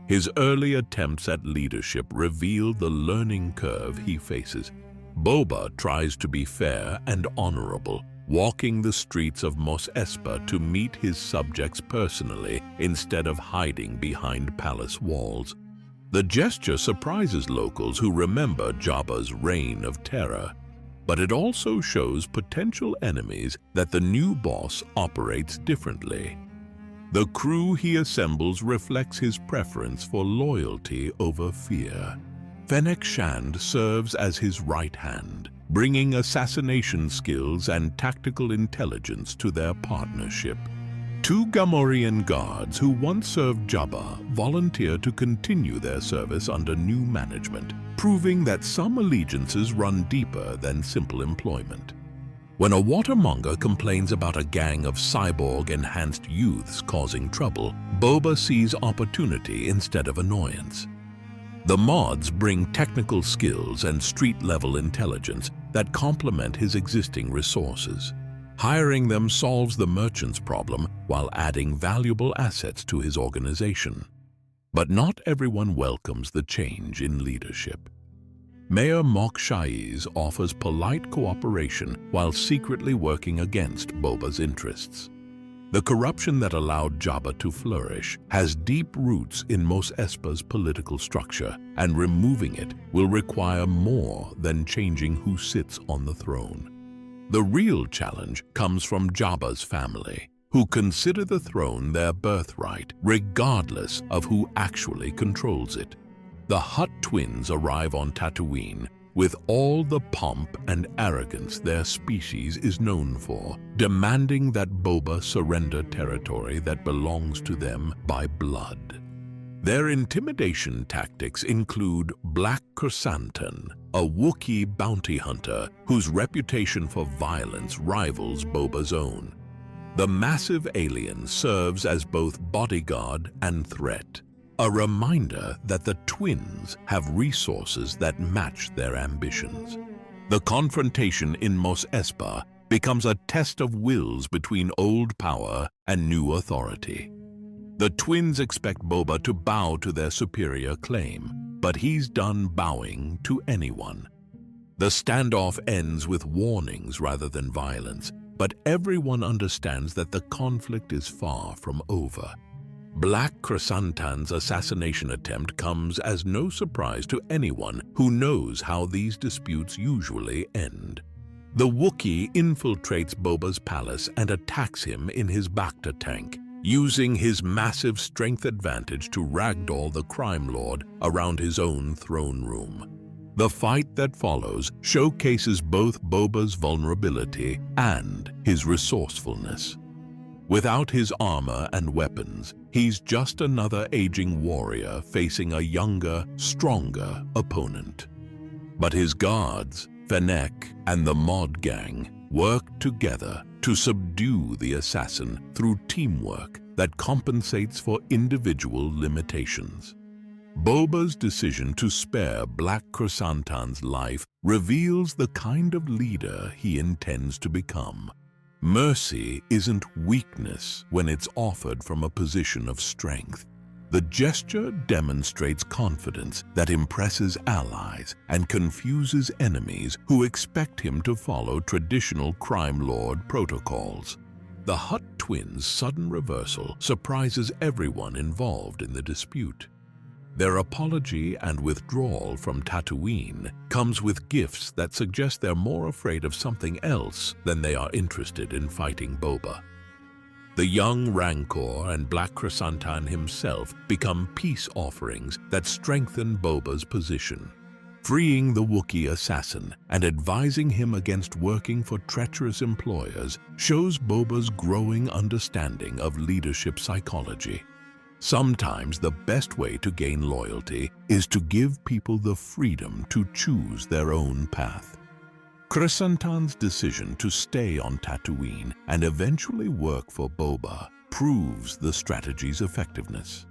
His early attempts at leadership reveal the learning curve he faces. Boba tries to be fair and honorable, walking the streets of Mos Espa to meet his subjects personally instead of hiding behind palace walls. The gesture surprises locals who remember Jabba's reign of terror, but it also shows potential enemies that the new boss operates differently. The crew he assembles reflects his preference for loyalty over fear. Fennec Shand serves as his right hand, bringing assassination skills and tactical intelligence to their partnership. Two Gamorrean guards who once served Jabba volunteer to continue their service under new management, proving that some allegiances run deeper than simple employment. When a watermonger complains about a gang of cyborg-enhanced youths causing trouble, Boba sees opportunity instead of annoyance. The mods bring technical skills and street-level intelligence that complement his existing resources. Hiring them solves the merchant's problem while adding valuable assets to his organization. But not everyone welcomes the change in leadership. Mayor Mok Shaiz offers polite cooperation while secretly working against Boba's interests. The corruption that allowed Jabba to flourish has deep roots in Mos Espa's political structure, and removing it will require more than changing who sits on the throne. The real challenge comes from Jabba's family, who consider the throne their birthright, regardless of who actually controls it. The Hutt twins arrive on Tatooine with all the pomp and arrogance their species is known for, demanding that Boba surrender territory that belongs to them by blood. Their intimidation tactics include Black Chrysanthemum, a Wookiee bounty hunter whose reputation for violence rivals Boba's own. The massive alien serves as both bodyguard and threat, a reminder that the twins have resources that match their ambitions. The confrontation in Mos Espa becomes a test of wills between old power and new authority. The twins expect Boba to bow to their superior claim, but he's done bowing to anyone. The standoff ends with warnings rather than violence, but everyone understands that the conflict is far from over. Black Krrsantan's assassination attempt comes as no surprise to anyone who knows how these disputes usually end. The Wookiee infiltrates Boba's palace and attacks him in his Bacta tank, using his massive strength advantage to ragdoll the crime lord around his own throne room. The fight that follows showcases both Boba's vulnerability and his resourcefulness. Without his armor and weapons, he's just another aging warrior facing a younger, stronger opponent. But his guards, Fennec and the Mod Gang, work together to subdue the assassin through teamwork that compensates for individual limitations. Boba's decision to spare Black Krrsantan's life reveals the kind of leader he intends to become. Mercy isn't weakness when it's offered from a position of strength. The gesture demonstrates confidence that impresses allies and confuses enemies who expect him to follow traditional crime lord protocols. The Hutt twins' sudden reversal surprises everyone involved in the dispute. Their apology and withdrawal from Tatooine comes with gifts that suggest they're more afraid of something else than they are interested in fighting Boba. The young Rancor and Black Krrsantan himself become peace offerings that strengthen Boba's position. Freeing the Wookiee assassin and advising him against working for treacherous employers shows Boba's growing understanding of leadership psychology. Sometimes the best way to gain loyalty is to give people the freedom to choose their own path. Krrsantan's decision to stay on Tatooine and eventually work for Boba proves the strategy's effectiveness.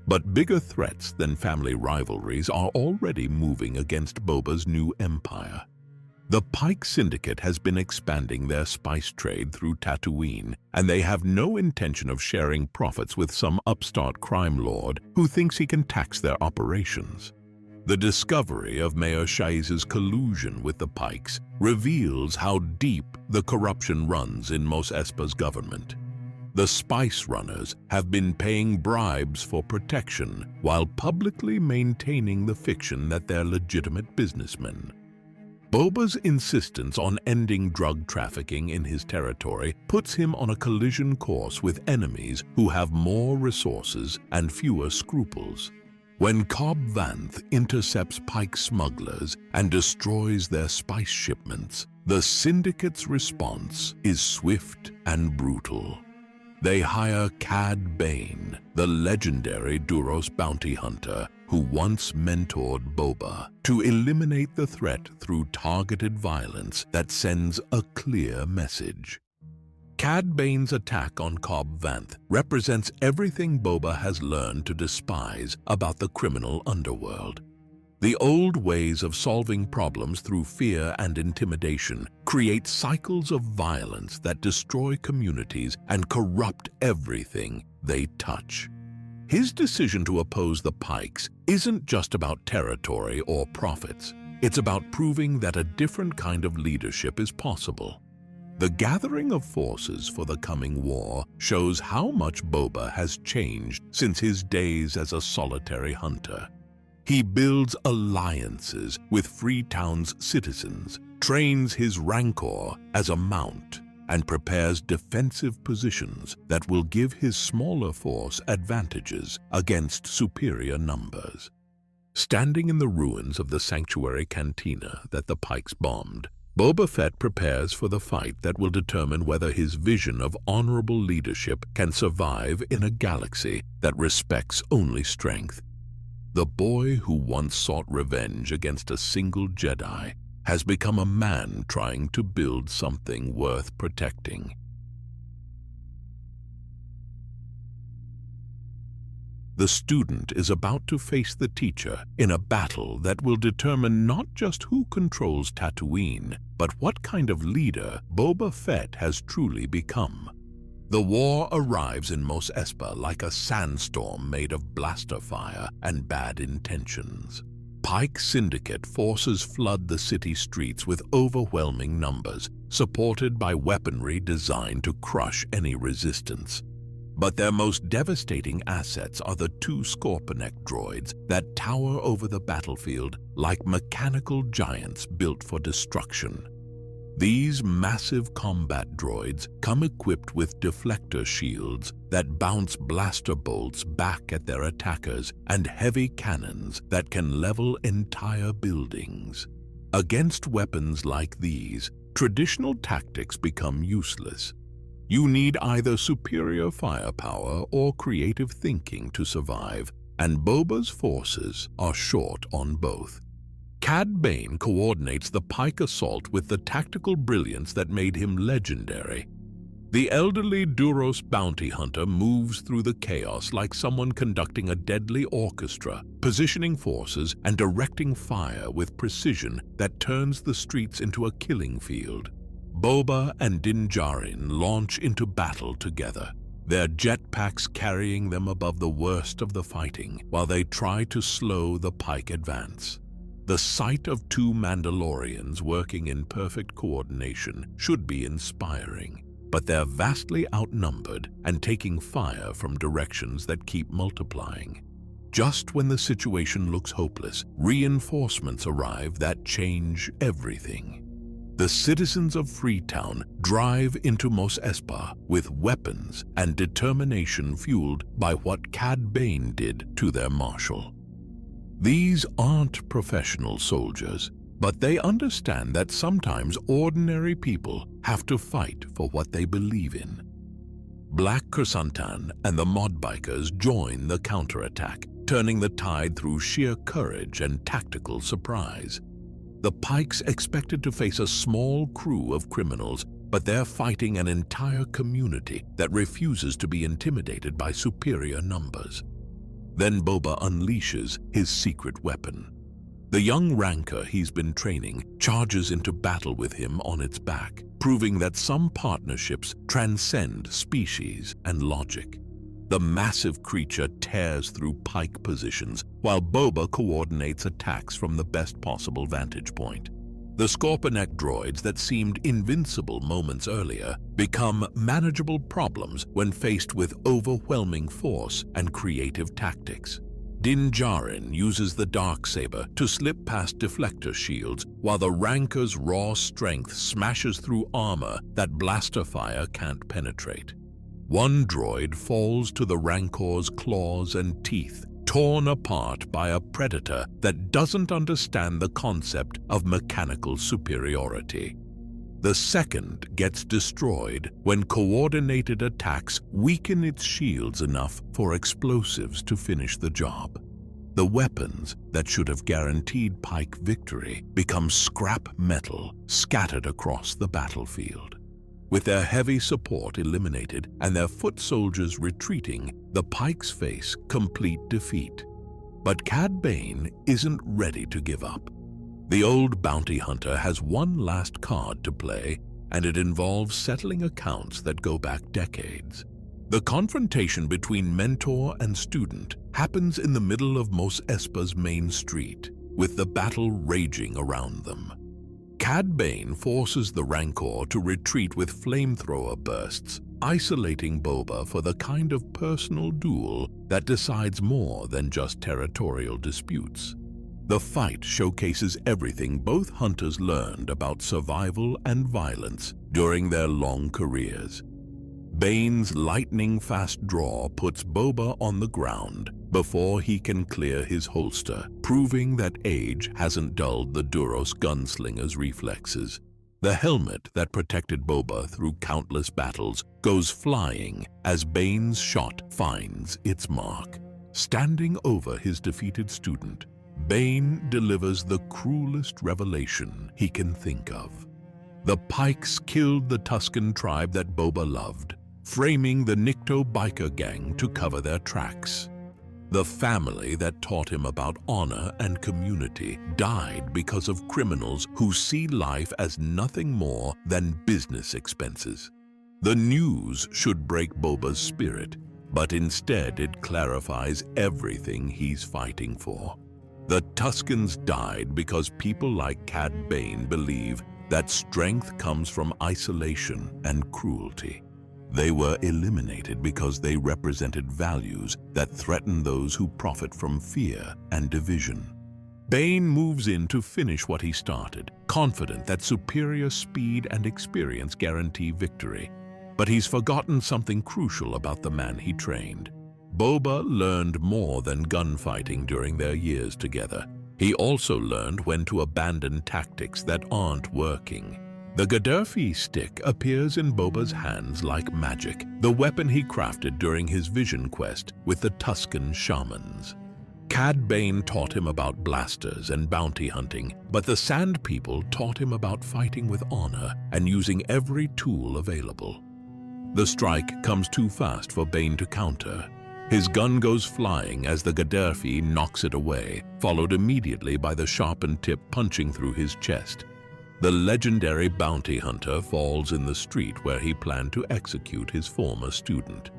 But bigger threats than family rivalries are already moving against Boba's new empire. The Pike Syndicate has been expanding their spice trade through Tatooine, and they have no intention of sharing profits with some upstart crime lord who thinks he can tax their operations. The discovery of Mayor Shaiz's collusion with the Pikes reveals how deep the corruption runs in Mos Espa's government. The Spice Runners have been paying bribes for protection while publicly maintaining the fiction that they're legitimate businessmen. Boba's insistence on ending drug trafficking in his territory puts him on a collision course with enemies who have more resources and fewer scruples. When Cobb Vanth intercepts Pike smugglers and destroys their spice shipments, the Syndicate's response is swift and brutal. They hire Cad Bane, the legendary Duros bounty hunter who once mentored Boba, to eliminate the threat through targeted violence that sends a clear message. Cad Bane's attack on Cobb Vanth represents everything Boba has learned to despise about the criminal underworld. The old ways of solving problems through fear and intimidation create cycles of violence that destroy communities and corrupt everything they touch. His decision to oppose the Pikes isn't just about territory or profits. It's about proving that a different kind of leadership is possible. The gathering of forces for the coming war shows how much Boba has changed since his days as a solitary hunter. He builds alliances with Freetown's citizens, trains his Rancor as a mount, and prepares defensive positions that will give his smaller force advantages against superior numbers. Standing in the ruins of the sanctuary cantina that the Pikes bombed, Boba Fett prepares for the fight that will determine whether his vision of honorable leadership can survive in a galaxy that respects only strength. The boy who once sought revenge against a single Jedi has become a man trying to build something worth protecting. The student is about to face the teacher in a battle that will determine not just who controls Tatooine, but what kind of leader Boba Fett has truly become. The war arrives in Mos Espa like a sandstorm made of blaster fire and bad intentions. Pike Syndicate forces flood the city streets with overwhelming numbers, supported by weaponry designed to crush any resistance. But their most devastating assets are the two Scorpinek droids that tower over the battlefield like mechanical giants built for destruction. These massive combat droids come equipped with deflector shields that bounce blaster bolts back at their attackers and heavy cannons that can level entire buildings. Against weapons like these, traditional tactics become useless. You need either superior firepower or creative thinking to survive, and Boba's forces are short on both. Cad Bane coordinates the Pike assault with the tactical brilliance that made him legendary. The elderly Duros bounty hunter moves through the chaos like someone conducting a deadly orchestra, positioning forces and directing fire with precision that turns the streets into a killing field. Boba and Din Djarin launch into battle together, their jetpacks carrying them above the worst of the fighting while they try to slow the Pike advance. The sight of two Mandalorians working in perfect coordination should be inspiring, but they're vastly outnumbered and taking fire from directions that keep multiplying. Just when the situation looks hopeless, reinforcements arrive that change everything. The citizens of Freetown drive into Mos Espa with weapons and determination fueled by what Cad Bane did to their marshal. These aren't professional soldiers, but they understand that sometimes ordinary people have to fight for what they believe in. Black Chrysantan and the Modbikers join the counterattack, turning the tide through sheer courage and tactical surprise. The Pikes expected to face a small crew of criminals, but they're fighting an entire community that refuses to be intimidated by superior numbers. Then Boba unleashes his secret weapon. The young Rancor he's been training charges into battle with him on its back, proving that some partnerships transcend species and logic. The massive creature tears through Pike positions, while Boba coordinates attacks from the best possible vantage point. The Scorpinek droids that seemed invincible moments earlier become manageable problems when faced with overwhelming force and creative tactics. Din Djarin uses the Darksaber to slip past deflector shields, while the Rancor's raw strength smashes through armor that blaster fire can't penetrate. One droid falls to the Rancor's claws and teeth, torn apart by a predator that doesn't understand the concept of mechanical superiority. The second gets destroyed when coordinated attacks weaken its shields enough for explosives to finish the job. The weapons that should have guaranteed Pike victory become scrap metal scattered across the battlefield. With their heavy support eliminated and their foot soldiers retreating, the Pikes face complete defeat. But Cad Bane isn't ready to give up. The old bounty hunter has one last card to play, and it involves settling accounts that go back decades. The confrontation between mentor and student happens in the middle of Mos Espa's main street, with the battle raging around them. Cad Bane forces the Rancor to retreat with flamethrower bursts, isolating Boba for the kind of personal duel that decides more than just territorial disputes. The fight showcases everything both hunters learned about survival and violence during their long careers. Bane's lightning-fast draw puts Boba on the ground before he can clear his holster, proving that age hasn't dulled the Duros gunslinger's reflexes. The helmet that protected Boba through countless battles goes flying as Bane's shot finds its mark. Standing over his defeated student, Bane delivers the cruelest revelation he can think of. The Pikes killed the Tusken tribe that Boba loved, framing the Nikto biker gang to cover their tracks. The family that taught him about honor and community died because of criminals who see life as nothing more than business expenses. The news should break Boba's spirit, but instead it clarifies everything he's fighting for. The Tuskens died because people like Cad Bane believe that strength comes from isolation and cruelty. They were eliminated because they represented values that threaten those who profit from fear and division. Bane moves in to finish what he started, confident that superior speed and experience guarantee victory. But he's forgotten something crucial about the man he trained. Boba learned more than gunfighting during their years together. He also learned when to abandon tactics that aren't working. The Gaddafi stick appears in Boba's hands like magic, the weapon he crafted during his vision quest with the Tusken shamans. Cad Bane taught him about blasters and bounty hunting, but the Sand People taught him about fighting with honor and using every tool available. The strike comes too fast for Bane to counter. His gun goes flying as the Gaddafi knocks it away, followed immediately by the sharpened tip punching through his chest. The legendary bounty hunter falls in the street where he planned to execute his former student.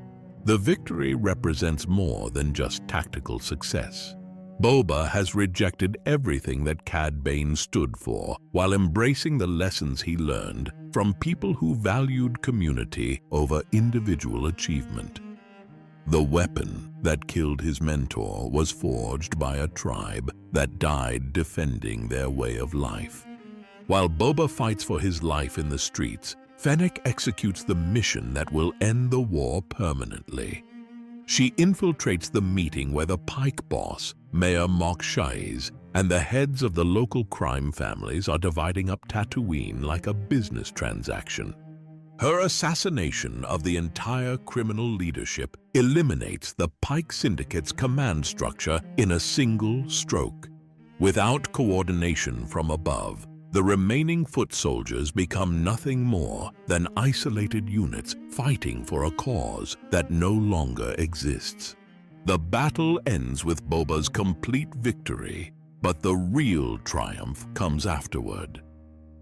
The victory represents more than just tactical success. Boba has rejected everything that Cad Bane stood for while embracing the lessons he learned from people who valued community over individual achievement. The weapon that killed his mentor was forged by a tribe that died defending their way of life. While Boba fights for his life in the streets, Fennec executes the mission that will end the war permanently. She infiltrates the meeting where the Pike boss, Mayor Mok Shaiz, and the heads of the local crime families are dividing up Tatooine like a business transaction. Her assassination of the entire criminal leadership eliminates the Pike Syndicate's command structure in a single stroke. Without coordination from above, the remaining foot soldiers become nothing more than isolated units fighting for a cause that no longer exists. The battle ends with Boba's complete victory, but the real triumph comes afterward.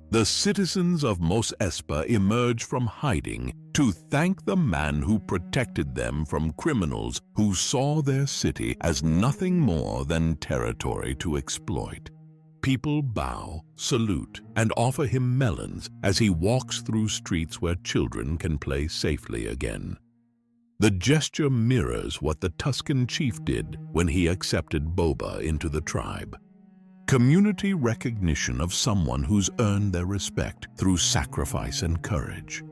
The citizens of Mos Espa emerge from hiding to thank the man who protected them from criminals who saw their city as nothing more than territory to exploit. People bow, salute, and offer him melons as he walks through streets where children can play safely again. The gesture mirrors what the Tusken chief did when he accepted Boba into the tribe. Community recognition of someone who's earned their respect through sacrifice and courage.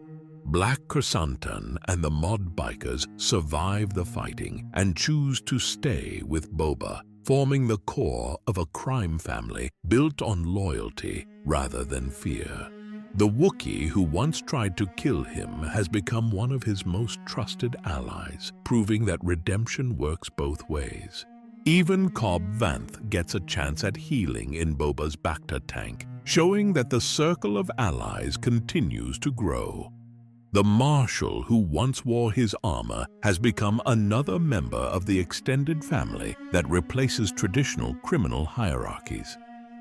Black Chrysanthemum and the Mod Bikers survive the fighting and choose to stay with Boba, forming the core of a crime family built on loyalty rather than fear. The Wookiee who once tried to kill him has become one of his most trusted allies, proving that redemption works both ways. Even Cobb Vanth gets a chance at healing in Boba's Bacta tank, showing that the circle of allies continues to grow. The Marshal who once wore his armor has become another member of the extended family that replaces traditional criminal hierarchies.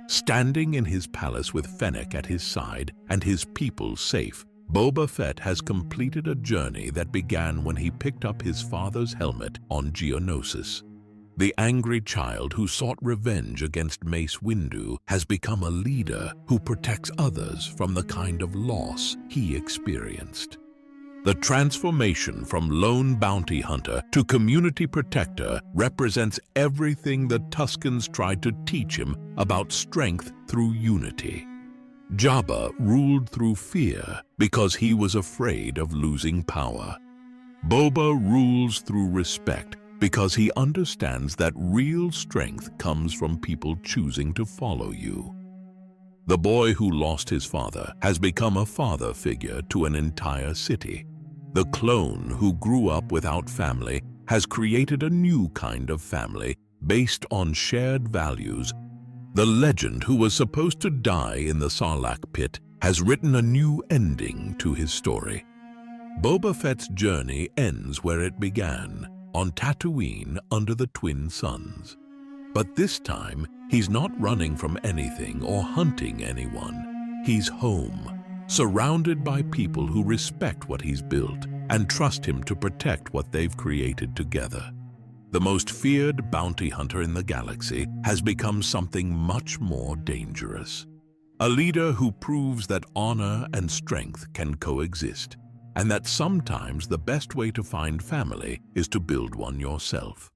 Standing in his palace with Fennec at his side and his people safe, Boba Fett has completed a journey that began when he picked up his father's helmet on Geonosis. The angry child who sought revenge against Mace Windu has become a leader who protects others from the kind of loss he experienced. The transformation from lone bounty hunter to community protector represents everything the Tuskens tried to teach him about strength through unity. Jabba ruled through fear because he was afraid of losing power. Boba rules through respect because he understands that real strength comes from people choosing to follow you. The boy who lost his father has become a father figure to an entire city. The clone who grew up without family has created a new kind of family based on shared values. The legend who was supposed to die in the Sarlacc pit has written a new ending to his story. Boba Fett's journey ends where it began, on Tatooine under the twin suns. But this time, he's not running from anything or hunting anyone. He's home, surrounded by people who respect what he's built and trust him to protect what they've created together. The most feared bounty hunter in the galaxy has become something much more dangerous. A leader who proves that honor and strength can coexist, and that sometimes the best way to find family is to build one yourself.